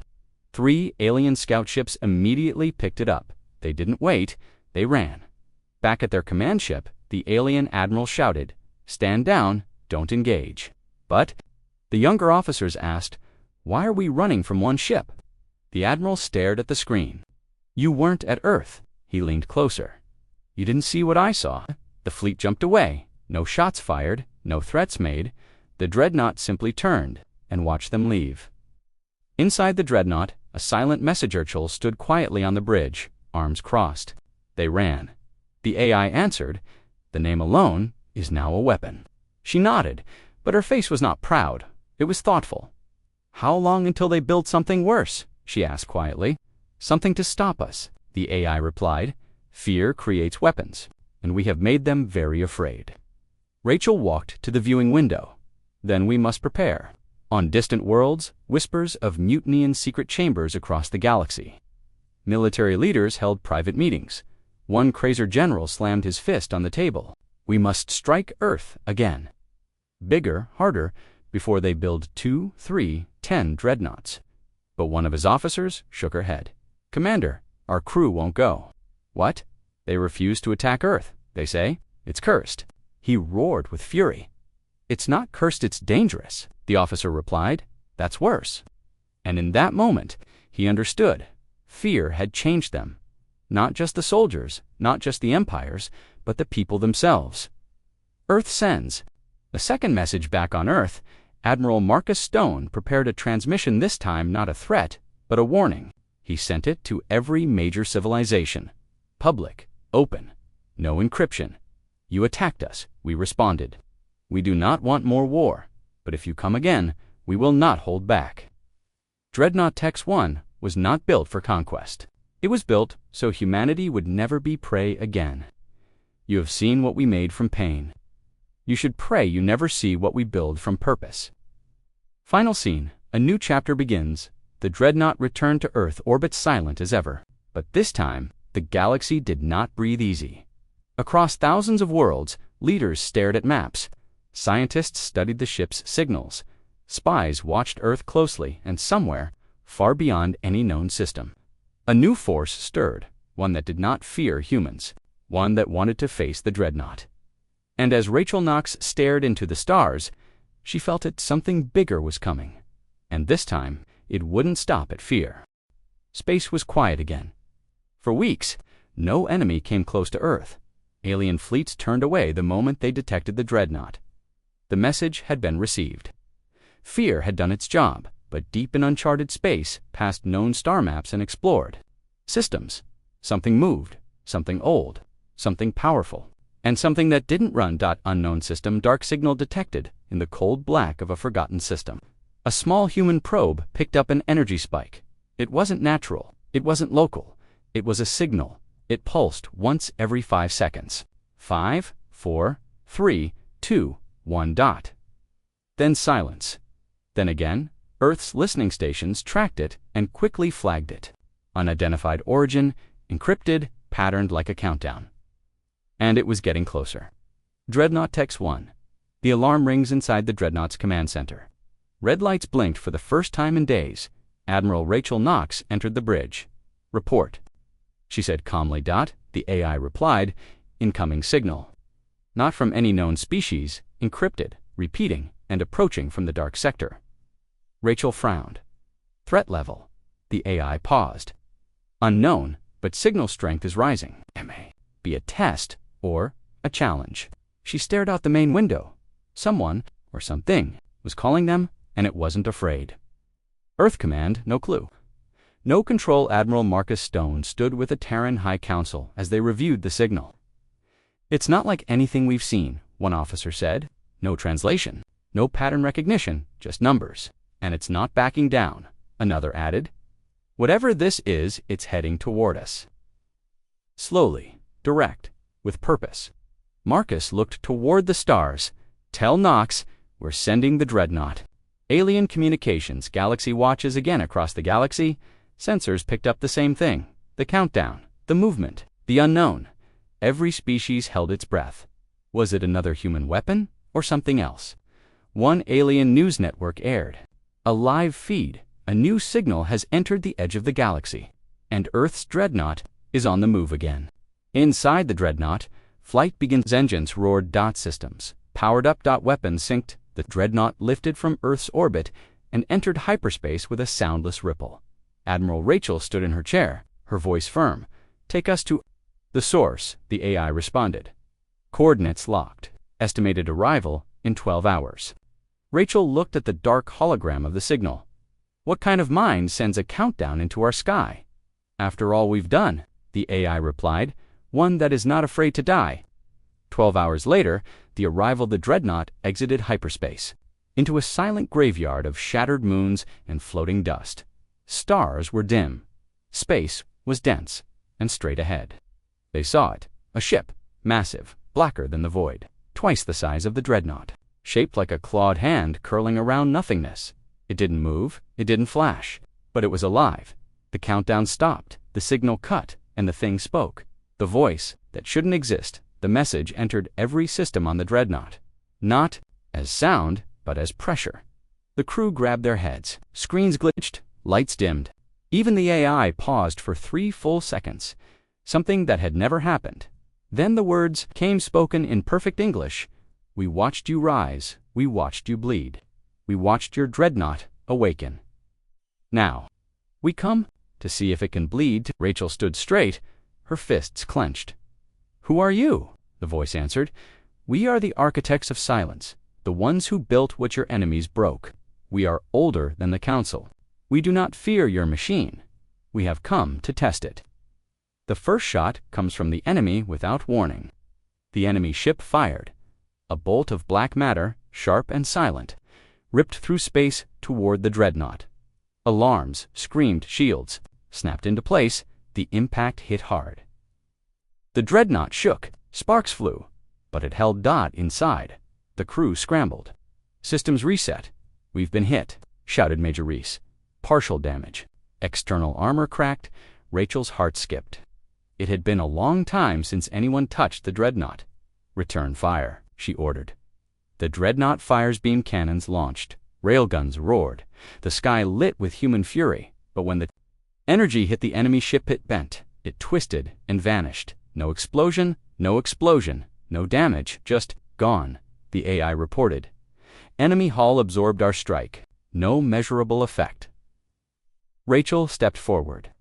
3 alien scout ships immediately picked it up. They didn't wait, they ran. Back at their command ship, the alien admiral shouted, "Stand down, don't engage." But the younger officers asked, "Why are we running from one ship?" The admiral stared at the screen. "You weren't at Earth." He leaned closer. "You didn't see what I saw." The fleet jumped away. No shots fired, no threats made. The dreadnought simply turned and watched them leave. Inside the dreadnought, a silent message Urchel stood quietly on the bridge, arms crossed. They ran. The AI answered, "The name alone is now a weapon." She nodded, but her face was not proud. It was thoughtful. "How long until they build something worse?" she asked quietly. "Something to stop us," the AI replied. "Fear creates weapons, and we have made them very afraid." Rachel walked to the viewing window. "Then we must prepare." On distant worlds, whispers of mutiny in secret chambers across the galaxy. Military leaders held private meetings. One crazer general slammed his fist on the table. "We must strike Earth again. Bigger, harder, before they build 2, 3, 10 dreadnoughts." But one of his officers shook her head. "Commander, our crew won't go." "What? They refuse to attack Earth, they say. It's cursed." He roared with fury. "It's not cursed, it's dangerous," the officer replied. "That's worse." And in that moment, he understood. Fear had changed them. Not just the soldiers, not just the empires, but the people themselves. Earth sends. The second message back on Earth, Admiral Marcus Stone prepared a transmission, this time not a threat, but a warning. He sent it to every major civilization. Public, open, no encryption. "You attacked us," we responded. "We do not want more war, but if you come again, we will not hold back." Dreadnought Tex 1 was not built for conquest. It was built so humanity would never be prey again. You have seen what we made from pain. You should pray you never see what we build from purpose. Final scene. A new chapter begins. The dreadnought returned to Earth, orbit silent as ever. But this time, the galaxy did not breathe easy. Across thousands of worlds, leaders stared at maps. Scientists studied the ship's signals. Spies watched Earth closely, and somewhere, far beyond any known system, a new force stirred, one that did not fear humans, one that wanted to face the dreadnought. And as Rachel Knox stared into the stars, she felt that something bigger was coming. And this time, it wouldn't stop at fear. Space was quiet again. For weeks, no enemy came close to Earth. Alien fleets turned away the moment they detected the dreadnought. The message had been received. Fear had done its job, but deep in uncharted space, past known star maps and explored systems, something moved, something old, something powerful, and something that didn't run. Unknown system dark signal detected in the cold black of a forgotten system. A small human probe picked up an energy spike. It wasn't natural. It wasn't local. It was a signal. It pulsed once every 5 seconds. 5, 4, 3, 2, 1 dot. Then silence. Then again, Earth's listening stations tracked it and quickly flagged it. Unidentified origin, encrypted, patterned like a countdown. And it was getting closer. Dreadnought Tex 1. The alarm rings inside the Dreadnought's command center. Red lights blinked for the first time in days. Admiral Rachel Knox entered the bridge. "Report," she said calmly. The AI replied, "Incoming signal." Not from any known species, encrypted, repeating, and approaching from the dark sector. Rachel frowned. "Threat level." The AI paused. "Unknown, but signal strength is rising. It may be a test or a challenge." She stared out the main window. Someone, or something, was calling them, and it wasn't afraid. Earth Command, no clue. No control. Admiral Marcus Stone stood with the Terran High Council as they reviewed the signal. "It's not like anything we've seen," one officer said. "No translation, no pattern recognition, just numbers. And it's not backing down," another added. "Whatever this is, it's heading toward us." Slowly, direct, with purpose. Marcus looked toward the stars. "Tell Knox, we're sending the dreadnought." Alien communications. Galaxy watches again across the galaxy. Sensors picked up the same thing. The countdown, the movement, the unknown. Every species held its breath. Was it another human weapon or something else? One alien news network aired a live feed. A new signal has entered the edge of the galaxy, and Earth's dreadnought is on the move again. Inside the dreadnought, flight begins. Engines roared. Systems powered up. Weapons synced. The dreadnought lifted from Earth's orbit and entered hyperspace with a soundless ripple. Admiral Rachel stood in her chair, her voice firm. "Take us to the source," the AI responded. Coordinates locked. Estimated arrival in 12 hours. Rachel looked at the dark hologram of the signal. "What kind of mind sends a countdown into our sky?" "After all we've done," the AI replied, "one that is not afraid to die." 12 hours later, the arrival. The dreadnought exited hyperspace into a silent graveyard of shattered moons and floating dust. Stars were dim. Space was dense and straight ahead. They saw it, a ship, massive, blacker than the void, twice the size of the dreadnought, shaped like a clawed hand curling around nothingness. It didn't move, it didn't flash, but it was alive. The countdown stopped, the signal cut, and the thing spoke. The voice that shouldn't exist. The message entered every system on the dreadnought, not as sound, but as pressure. The crew grabbed their heads. Screens glitched, lights dimmed. Even the AI paused for 3 full seconds, something that had never happened. Then the words came, spoken in perfect English. "We watched you rise, we watched you bleed. We watched your dreadnought awaken. Now, we come to see if it can bleed." Rachel stood straight, her fists clenched. "Who are you?" the voice answered. "We are the architects of silence, the ones who built what your enemies broke. We are older than the Council. We do not fear your machine. We have come to test it." The first shot comes from the enemy without warning. The enemy ship fired. A bolt of black matter, sharp and silent, ripped through space toward the dreadnought. Alarms screamed, shields snapped into place. The impact hit hard. The dreadnought shook, sparks flew, but it held. Inside. The crew scrambled. "Systems reset. We've been hit," shouted Major Reese. "Partial damage. External armor cracked." Rachel's heart skipped. It had been a long time since anyone touched the dreadnought. "Return fire," she ordered. The dreadnought fire's beam cannons launched. Railguns roared. The sky lit with human fury, but when the energy hit the enemy ship, it bent. It twisted and vanished. No explosion, no damage, just gone, the AI reported. Enemy hull absorbed our strike. No measurable effect. Rachel stepped forward.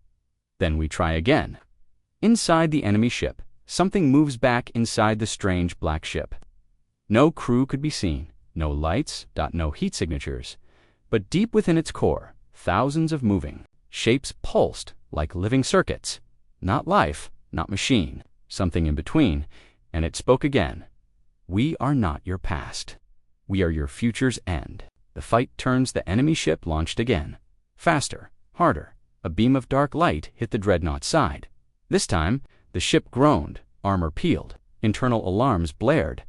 Then we try again. Inside the enemy ship, something moves back inside the strange black ship. No crew could be seen, no lights, no heat signatures. But deep within its core, thousands of moving shapes pulsed like living circuits. Not life, not machine, something in between, and it spoke again. "We are not your past. We are your future's end." The fight turns. The enemy ship launched again. Faster, harder. A beam of dark light hit the dreadnought's side. This time, the ship groaned, armor peeled, internal alarms blared.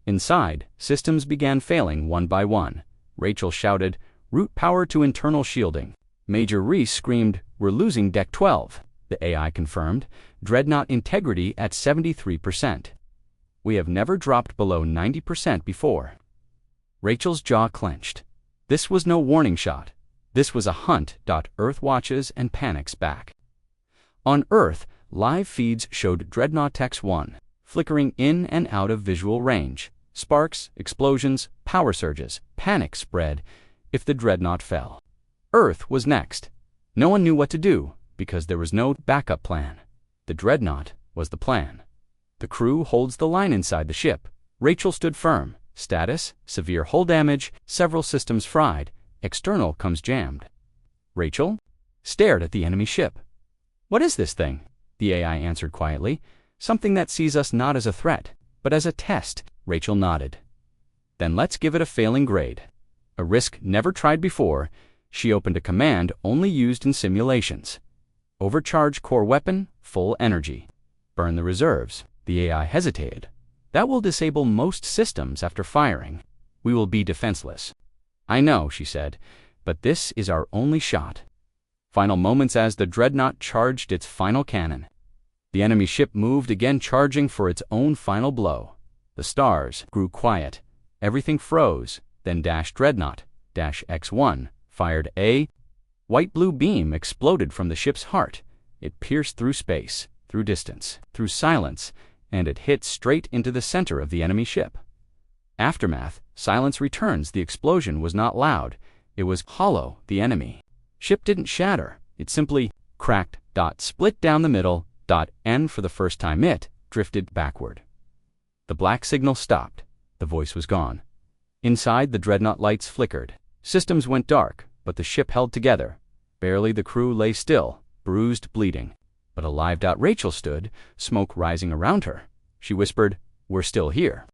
Inside, systems began failing one by one. Rachel shouted, "Route power to internal shielding." Major Reese screamed, "We're losing Deck 12. The AI confirmed, "Dreadnought integrity at 73%. We have never dropped below 90% before." Rachel's jaw clenched. This was no warning shot. This was a hunt. Earth watches and panics back. On Earth, live feeds showed Dreadnought X-1, flickering in and out of visual range. Sparks, explosions, power surges, panic spread if the Dreadnought fell. Earth was next. No one knew what to do because there was no backup plan. The Dreadnought was the plan. The crew holds the line inside the ship. Rachel stood firm. Status, severe hull damage, several systems fried, external comms jammed. Rachel stared at the enemy ship. "What is this thing?" The AI answered quietly. "Something that sees us not as a threat, but as a test." Rachel nodded. "Then let's give it a failing grade. A risk never tried before." She opened a command only used in simulations. "Overcharge core weapon, full energy. Burn the reserves." The AI hesitated. "That will disable most systems after firing. We will be defenseless." "I know," she said, "but this is our only shot." Final moments as the Dreadnought charged its final cannon. The enemy ship moved again, charging for its own final blow. The stars grew quiet. Everything froze. Then Dreadnought X-1 fired a white-blue beam exploded from the ship's heart. It pierced through space, through distance, through silence, and it hit straight into the center of the enemy ship. Aftermath, silence returns. The explosion was not loud. It was hollow. The enemy ship didn't shatter. It simply cracked. Split down the middle. And for the first time it drifted backward. The black signal stopped. The voice was gone. Inside, the Dreadnought lights flickered. Systems went dark, but the ship held together. Barely. The crew lay still, bruised, bleeding. But alive. Rachel stood, smoke rising around her. She whispered, "We're still here."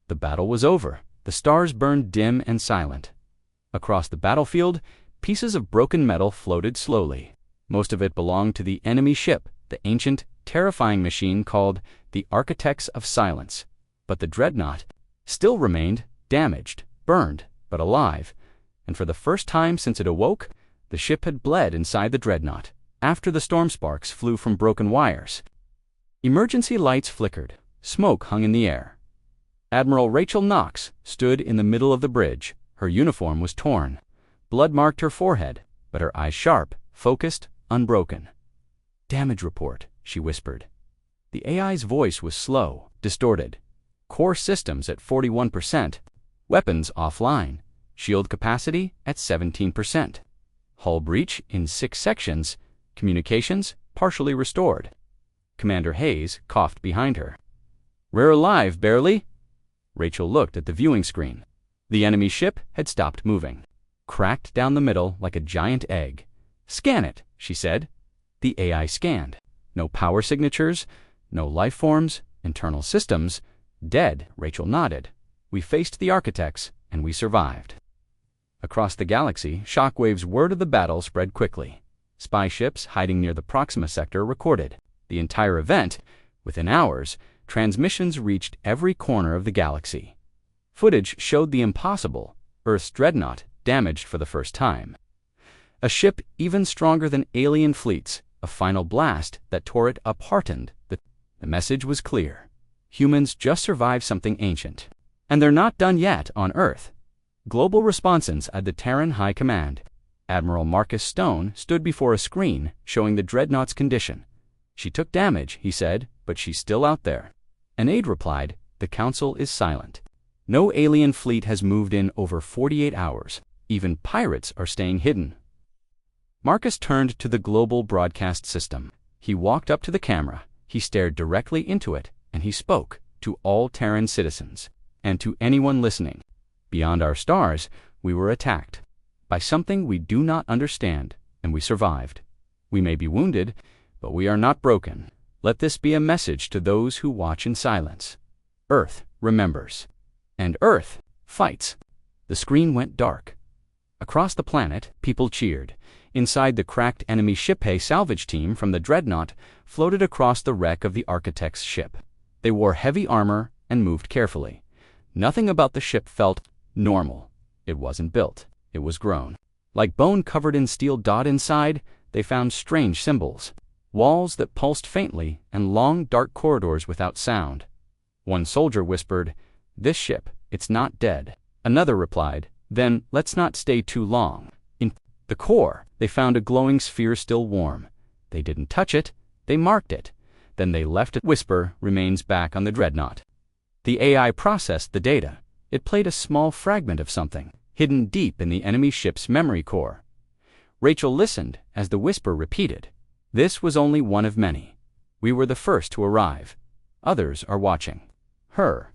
The battle was over. The stars burned dim and silent. Across the battlefield, pieces of broken metal floated slowly. Most of it belonged to the enemy ship, the ancient, terrifying machine called the Architects of Silence. But the Dreadnought still remained damaged, burned, but alive. And for the first time since it awoke, the ship had bled inside the Dreadnought. After the storm sparks flew from broken wires. Emergency lights flickered. Smoke hung in the air. Admiral Rachel Knox stood in the middle of the bridge. Her uniform was torn. Blood marked her forehead, but her eyes sharp, focused, unbroken. "Damage report," she whispered. The AI's voice was slow, distorted. Core systems at 41%. Weapons offline. Shield capacity at 17%. Hull breach in 6 sections. Communications partially restored. Commander Hayes coughed behind her. "We're alive, barely." Rachel looked at the viewing screen. The enemy ship had stopped moving. Cracked down the middle like a giant egg. "Scan it," she said. The AI scanned. No power signatures, no life forms, internal systems. "Dead," Rachel nodded. "We faced the Architects, and we survived." Across the galaxy, shockwaves word of the battle spread quickly. Spy ships hiding near the Proxima sector recorded the entire event. Within hours, transmissions reached every corner of the galaxy. Footage showed the impossible: Earth's Dreadnought damaged for the first time. A ship even stronger than alien fleets, a final blast that tore it apart. The message was clear. Humans just survived something ancient. And they're not done yet on Earth. Global responses at the Terran High Command. Admiral Marcus Stone stood before a screen showing the Dreadnought's condition. "She took damage," he said, "but she's still out there." An aide replied, "The Council is silent. No alien fleet has moved in over 48 hours. Even pirates are staying hidden." Marcus turned to the global broadcast system. He walked up to the camera. He stared directly into it, and he spoke to all Terran citizens and to anyone listening. "Beyond our stars, we were attacked by something we do not understand, and we survived. We may be wounded, but we are not broken. Let this be a message to those who watch in silence. Earth remembers, and Earth fights." The screen went dark. Across the planet, people cheered. Inside the cracked enemy ship, a salvage team from the Dreadnought floated across the wreck of the Architect's ship. They wore heavy armor and moved carefully. Nothing about the ship felt normal. It wasn't built. It was grown. Like bone covered in steel. Inside, they found strange symbols. Walls that pulsed faintly and long, dark corridors without sound. One soldier whispered, "This ship, it's not dead." Another replied, Then, let's not stay too long. In the core, they found a glowing sphere still warm. They didn't touch it, they marked it. Then they left a whisper remains back on the dreadnought. The AI processed the data. It played a small fragment of something, hidden deep in the enemy ship's memory core. Rachel listened as the whisper repeated. This was only one of many. We were the first to arrive. Others are watching. Her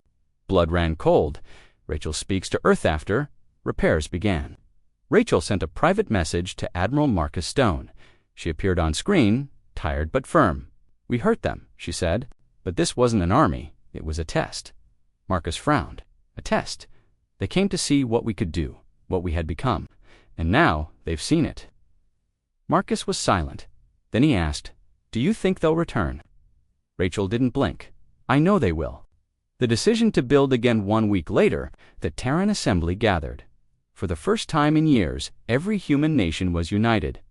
blood ran cold. Rachel speaks to Earth after repairs began. Rachel sent a private message to Admiral Marcus Stone. She appeared on screen, tired but firm. We hurt them, she said, but this wasn't an army. It was a test. Marcus frowned. A test. They came to see what we could do, what we had become, and now they've seen it. Marcus was silent. Then he asked, "Do you think they'll return?" Rachel didn't blink. "I know they will." The decision to build again 1 week later, the Terran Assembly gathered. For the first time in years, every human nation was united.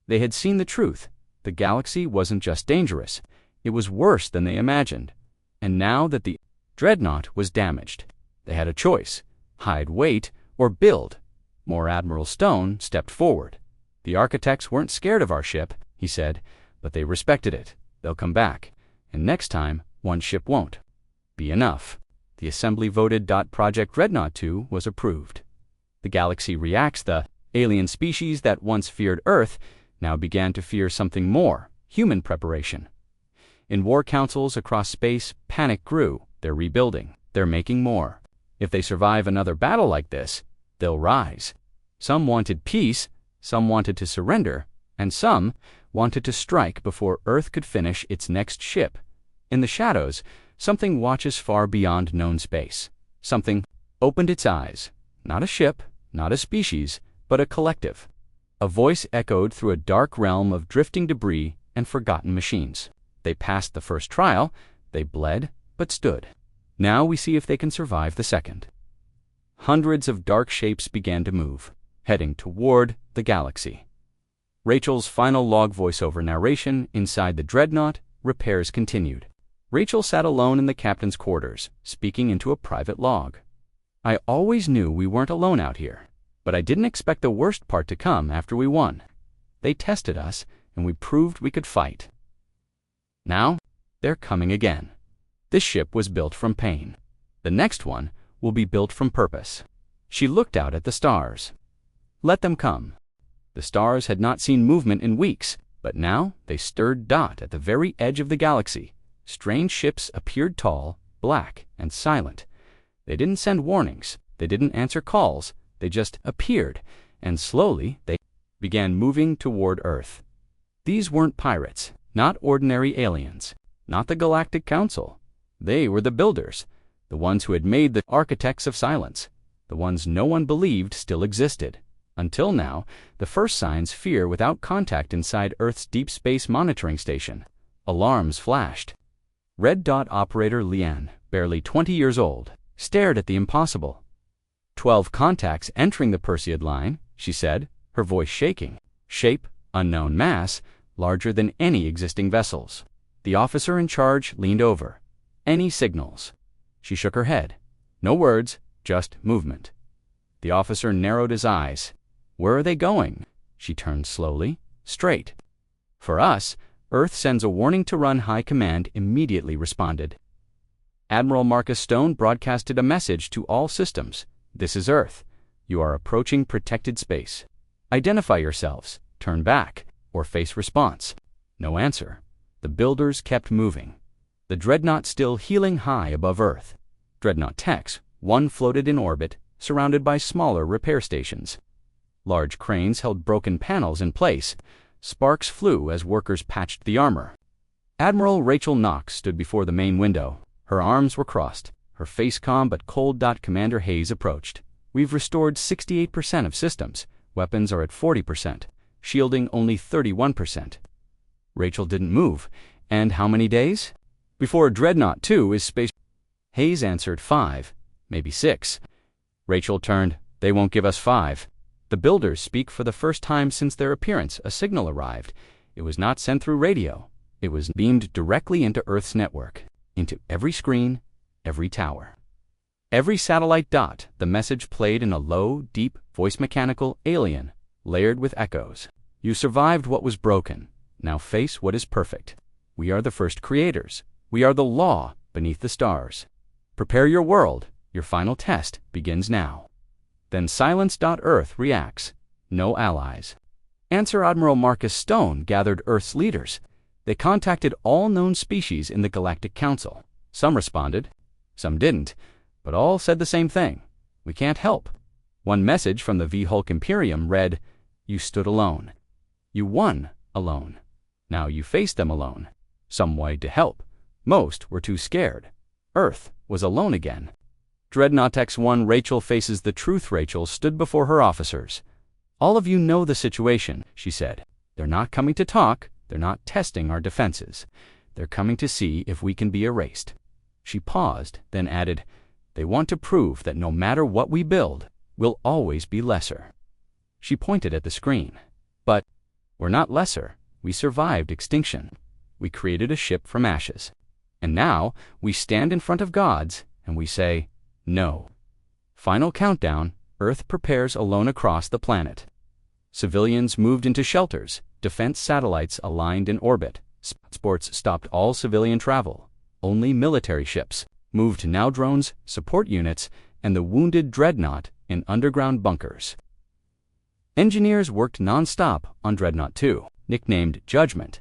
They had seen the truth. The galaxy wasn't just dangerous. It was worse than they imagined. And now that the dreadnought was damaged, they had a choice: hide, wait, or build. More Admiral Stone stepped forward. "The architects weren't scared of our ship," he said, "but they respected it. They'll come back. And next time, one ship won't be enough." The Assembly voted. Project Dreadnought 2 was approved. The galaxy reacts. The alien species that once feared Earth now began to fear something more: human preparation. In war councils across space, panic grew. They're rebuilding. They're making more. If they survive another battle like this, they'll rise. Some wanted peace, some wanted to surrender, and some wanted to strike before Earth could finish its next ship. In the shadows, something watches far beyond known space. Something opened its eyes. Not a ship, not a species, but a collective. A voice echoed through a dark realm of drifting debris and forgotten machines. They passed the first trial. They bled, but stood. Now we see if they can survive the second. Hundreds of dark shapes began to move, heading toward the galaxy. Rachel's final log voiceover narration inside the dreadnought. Repairs continued. Rachel sat alone in the captain's quarters, speaking into a private log. "I always knew we weren't alone out here, but I didn't expect the worst part to come after we won. They tested us, and we proved we could fight. Now, they're coming again. This ship was built from pain. The next one will be built from purpose." She looked out at the stars. "Let them come." The stars had not seen movement in weeks, but now they stirred. At the very edge of the galaxy, strange ships appeared, tall, black, and silent. They didn't send warnings. They didn't answer calls. They just appeared, and slowly they began moving toward Earth. These weren't pirates, not ordinary aliens, not the Galactic Council. They were the builders, the ones who had made the architects of silence, the ones no one believed still existed. Until now, the first signs fear without contact inside Earth's deep space monitoring station. Alarms flashed. Red Dot operator Leanne, barely 20 years old, stared at the impossible. 12 contacts entering the Perseid line, she said, her voice shaking. Shape, unknown, mass, larger than any existing vessels. The officer in charge leaned over. "Any signals?" She shook her head. "No words, just movement." The officer narrowed his eyes. "Where are they going?" She turned slowly, straight. "For us, Earth sends a warning to run." High Command immediately responded. Admiral Marcus Stone broadcasted a message to all systems. "This is Earth. You are approaching protected space. Identify yourselves, turn back, or face response." No answer. The builders kept moving. The dreadnought still heeling high above Earth. Dreadnought techs, one floated in orbit, surrounded by smaller repair stations. Large cranes held broken panels in place. Sparks flew as workers patched the armor. Admiral Rachel Knox stood before the main window. Her arms were crossed, her face calm but cold. Commander Hayes approached. "We've restored 68% of systems. Weapons are at 40%. Shielding only 31%. Rachel didn't move. "And how many days?" "Before Dreadnought 2 is space." Hayes answered, 5, maybe 6. Rachel turned. "They won't give us 5. The builders speak for the first time since their appearance. A signal arrived. It was not sent through radio. It was beamed directly into Earth's network, into every screen, every tower." Every satellite dot, the message played in a low, deep, voice-mechanical alien, layered with echoes. You survived what was broken. Now face what is perfect. We are the first creators. We are the law beneath the stars. Prepare your world. Your final test begins now. Then Silence.Earth reacts. No allies. Answer Admiral Marcus Stone gathered Earth's leaders. They contacted all known species in the Galactic Council. Some responded, some didn't, but all said the same thing. We can't help. One message from the V-Hulk Imperium read, "You stood alone. You won alone. Now you face them alone." Some wanted to help. Most were too scared. Earth was alone again. Dreadnought X1 Rachel faces the truth. Rachel stood before her officers. "All of you know the situation," she said. "They're not coming to talk. They're not testing our defenses. They're coming to see if we can be erased." She paused, then added, "They want to prove that no matter what we build, we'll always be lesser." She pointed at the screen. "But we're not lesser. We survived extinction. We created a ship from ashes. And now we stand in front of gods and we say, no." Final countdown. Earth prepares alone across the planet. Civilians moved into shelters. Defense satellites aligned in orbit. Sports stopped all civilian travel. Only military ships moved. Now drones, support units, and the wounded dreadnought in underground bunkers. Engineers worked non-stop on Dreadnought 2, nicknamed Judgment.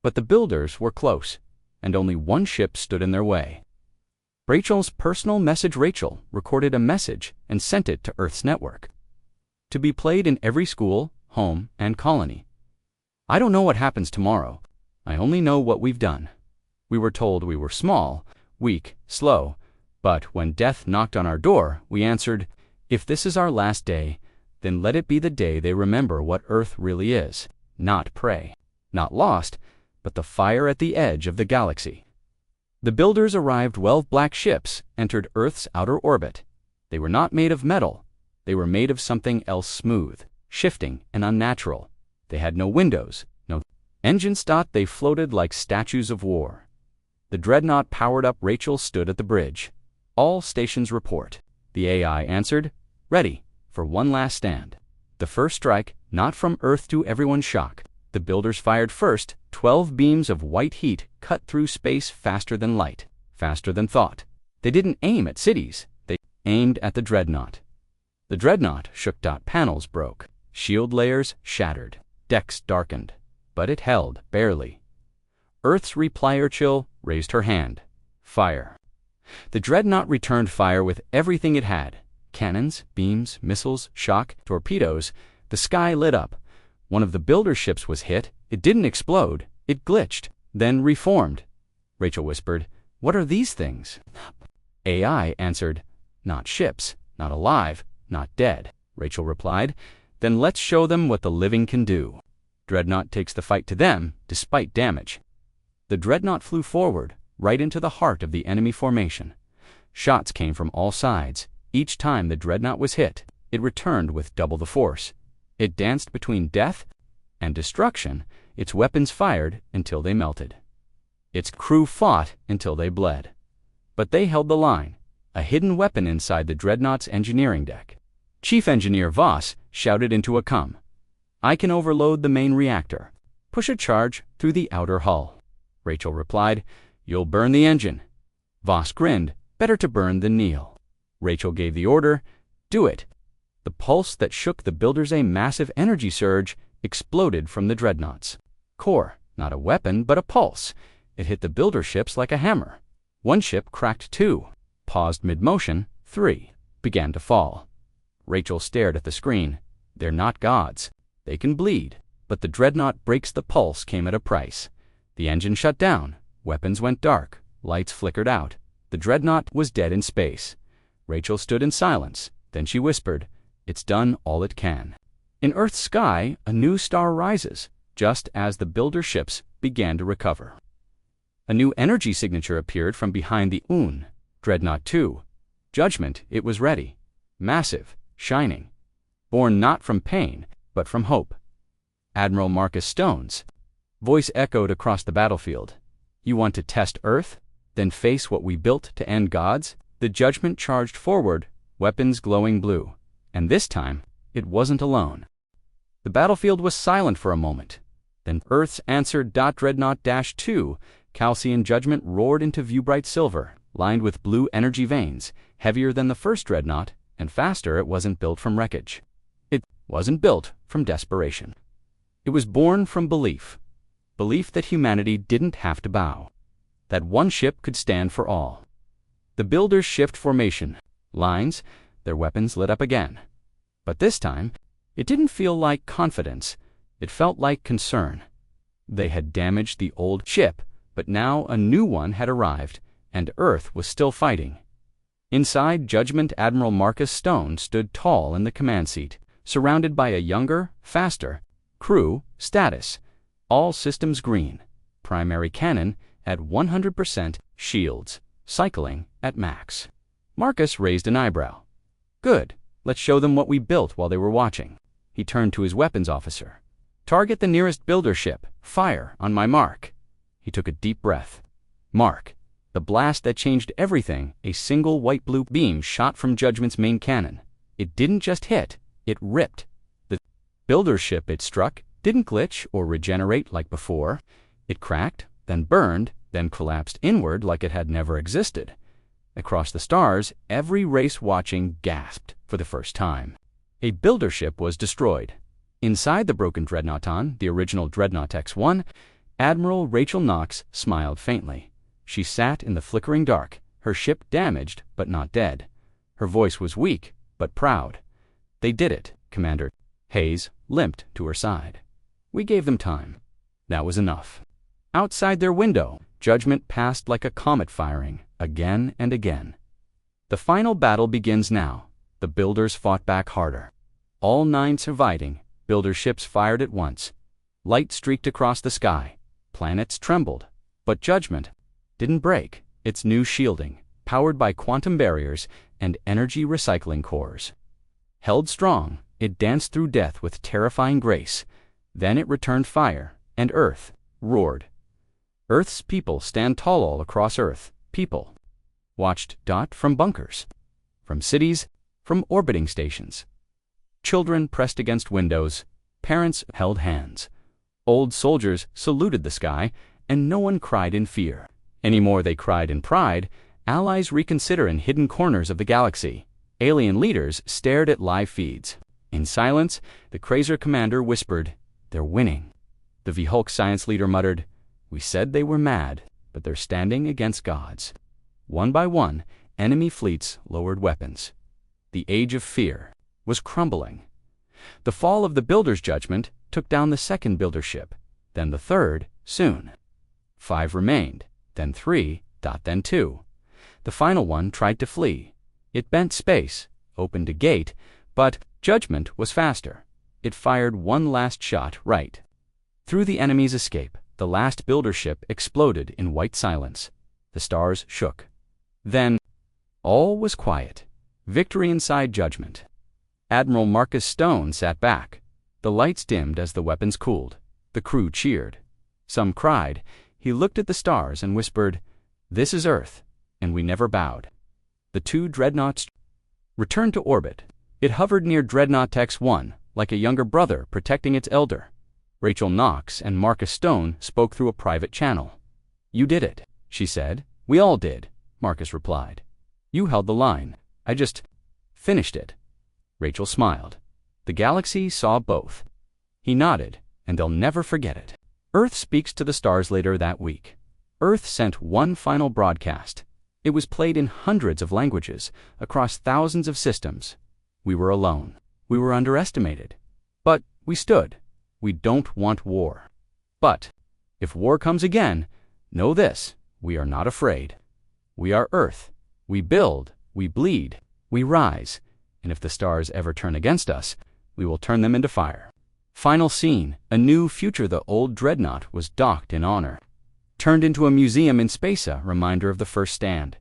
But the builders were close, and only one ship stood in their way. Rachel's personal message. Rachel recorded a message and sent it to Earth's network, to be played in every school, home, and colony. "I don't know what happens tomorrow. I only know what we've done. We were told we were small, weak, slow, but when death knocked on our door, we answered, if this is our last day, then let it be the day they remember what Earth really is. Not prey, not lost, but the fire at the edge of the galaxy." The builders arrived. 12 black ships entered Earth's outer orbit. They were not made of metal. They were made of something else, smooth, shifting, and unnatural. They had no windows, no engines. They floated like statues of war. The dreadnought powered up. Rachel stood at the bridge. "All stations report." The AI answered, "Ready for one last stand." The first strike, not from Earth to everyone's shock. The builders fired first. 12 beams of white heat cut through space faster than light, faster than thought. They didn't aim at cities. They aimed at the dreadnought. The dreadnought shook. Panels broke. Shield layers shattered. Decks darkened. But it held, barely. Earth's replier Chill raised her hand. Fire. The dreadnought returned fire with everything it had. Cannons, beams, missiles, shock, torpedoes. The sky lit up. One of the builder ships was hit. It didn't explode. It glitched, then reformed. Rachel whispered, "What are these things?" AI answered, "Not ships, not alive, not dead." Rachel replied, "Then let's show them what the living can do." Dreadnought takes the fight to them, despite damage. The dreadnought flew forward, right into the heart of the enemy formation. Shots came from all sides. Each time the dreadnought was hit, it returned with double the force. It danced between death and destruction. Its weapons fired until they melted. Its crew fought until they bled. But they held the line, a hidden weapon inside the dreadnought's engineering deck. Chief Engineer Voss shouted into a com, "I can overload the main reactor. Push a charge through the outer hull." Rachel replied, "You'll burn the engine." Voss grinned, "Better to burn than kneel." Rachel gave the order, "Do it." The pulse that shook the builders, a massive energy surge, exploded from the dreadnought's core. Not a weapon, but a pulse. It hit the builder ships like a hammer. One ship cracked. 2 paused mid-motion. 3 began to fall. Rachel stared at the screen. They're not gods. They can bleed. But the dreadnought breaks. The pulse came at a price. The engine shut down. Weapons went dark. Lights flickered out. The dreadnought was dead in space. Rachel stood in silence. Then she whispered, "It's done all it can." In Earth's sky, a new star rises, just as the builder ships began to recover. A new energy signature appeared from behind the UN. Dreadnought 2. Judgment. It was ready. Massive, shining. Born not from pain, but from hope. Admiral Marcus Stone's voice echoed across the battlefield. "You want to test Earth? Then face what we built to end gods." The Judgment charged forward, weapons glowing blue. And this time, it wasn't alone. The battlefield was silent for a moment. Then Earth's answered Dreadnought-2, Calcian Judgment roared into view bright silver, lined with blue energy veins, heavier than the first Dreadnought, and faster. It wasn't built from wreckage. It wasn't built from desperation. It was born from belief. Belief that humanity didn't have to bow. That one ship could stand for all. The builders shift formation. Lines, their weapons lit up again. But this time, it didn't feel like confidence. It felt like concern. They had damaged the old ship, but now a new one had arrived, and Earth was still fighting. Inside, Judgment Admiral Marcus Stone stood tall in the command seat, surrounded by a younger, faster crew. Status: all systems green. Primary cannon at 100%, shields cycling at max. Marcus raised an eyebrow. Good, let's show them what we built while they were watching. He turned to his weapons officer. Target the nearest builder ship. Fire on my mark. He took a deep breath. Mark. The blast that changed everything, a single white-blue beam shot from Judgment's main cannon. It didn't just hit, it ripped. The builder ship it struck didn't glitch or regenerate like before. It cracked, then burned, then collapsed inward like it had never existed. Across the stars, every race watching gasped for the first time. A builder ship was destroyed. Inside the broken Dreadnoughton, the original Dreadnought X1, Admiral Rachel Knox smiled faintly. She sat in the flickering dark, her ship damaged but not dead. Her voice was weak but proud. They did it, Commander. Hayes limped to her side. We gave them time. That was enough. Outside their window, Judgment passed like a comet firing, again and again. The final battle begins now. The builders fought back harder. All 9 surviving builder ships fired at once. Light streaked across the sky. Planets trembled. But Judgment didn't break. Its new shielding, powered by quantum barriers and energy recycling cores. Held strong, it danced through death with terrifying grace. Then it returned fire, and Earth roared. Earth's people stand tall all across Earth. People watched from bunkers, from cities, from orbiting stations. Children pressed against windows. Parents held hands. Old soldiers saluted the sky, and no one cried in fear. Any more they cried in pride. Allies reconsider in hidden corners of the galaxy. Alien leaders stared at live feeds. In silence, the Krazer commander whispered, "They're winning." The V-Hulk science leader muttered, "We said they were mad, but they're standing against gods." One by one, enemy fleets lowered weapons. The age of fear was crumbling. The fall of the builder's Judgment took down the second builder ship, then the third, soon. 5 remained, then 3, then 2. The final one tried to flee. It bent space, opened a gate, but Judgment was faster. It fired one last shot right through the enemy's escape. The last builder ship exploded in white silence. The stars shook. Then, all was quiet. Victory inside Judgment. Admiral Marcus Stone sat back. The lights dimmed as the weapons cooled. The crew cheered. Some cried. He looked at the stars and whispered, "This is Earth, and we never bowed." The 2 dreadnoughts returned to orbit. It hovered near Dreadnought X1, like a younger brother protecting its elder. Rachel Knox and Marcus Stone spoke through a private channel. "You did it," she said. "We all did," Marcus replied. "You held the line. I just finished it." Rachel smiled. The galaxy saw both. He nodded, and they'll never forget it. Earth speaks to the stars later that week. Earth sent one final broadcast. It was played in hundreds of languages, across thousands of systems. We were alone. We were underestimated. But we stood. We don't want war. But if war comes again, know this, we are not afraid. We are Earth. We build, we bleed, we rise, and if the stars ever turn against us, we will turn them into fire. Final scene, a new future. The old dreadnought was docked in honor. Turned into a museum in space, a reminder of the first stand.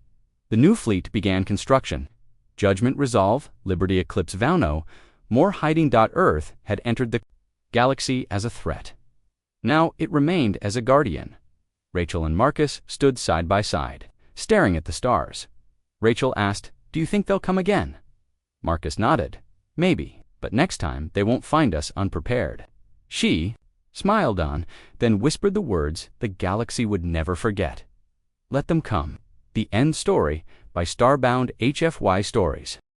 The new fleet began construction. Judgment Resolve, Liberty Eclipse Vauno, more hiding. Earth had entered the galaxy as a threat. Now it remained as a guardian. Rachel and Marcus stood side by side, staring at the stars. Rachel asked, "Do you think they'll come again?" Marcus nodded. "Maybe, but next time they won't find us unprepared." She smiled on, then whispered the words the galaxy would never forget. Let them come. The End Story by Starbound HFY Stories.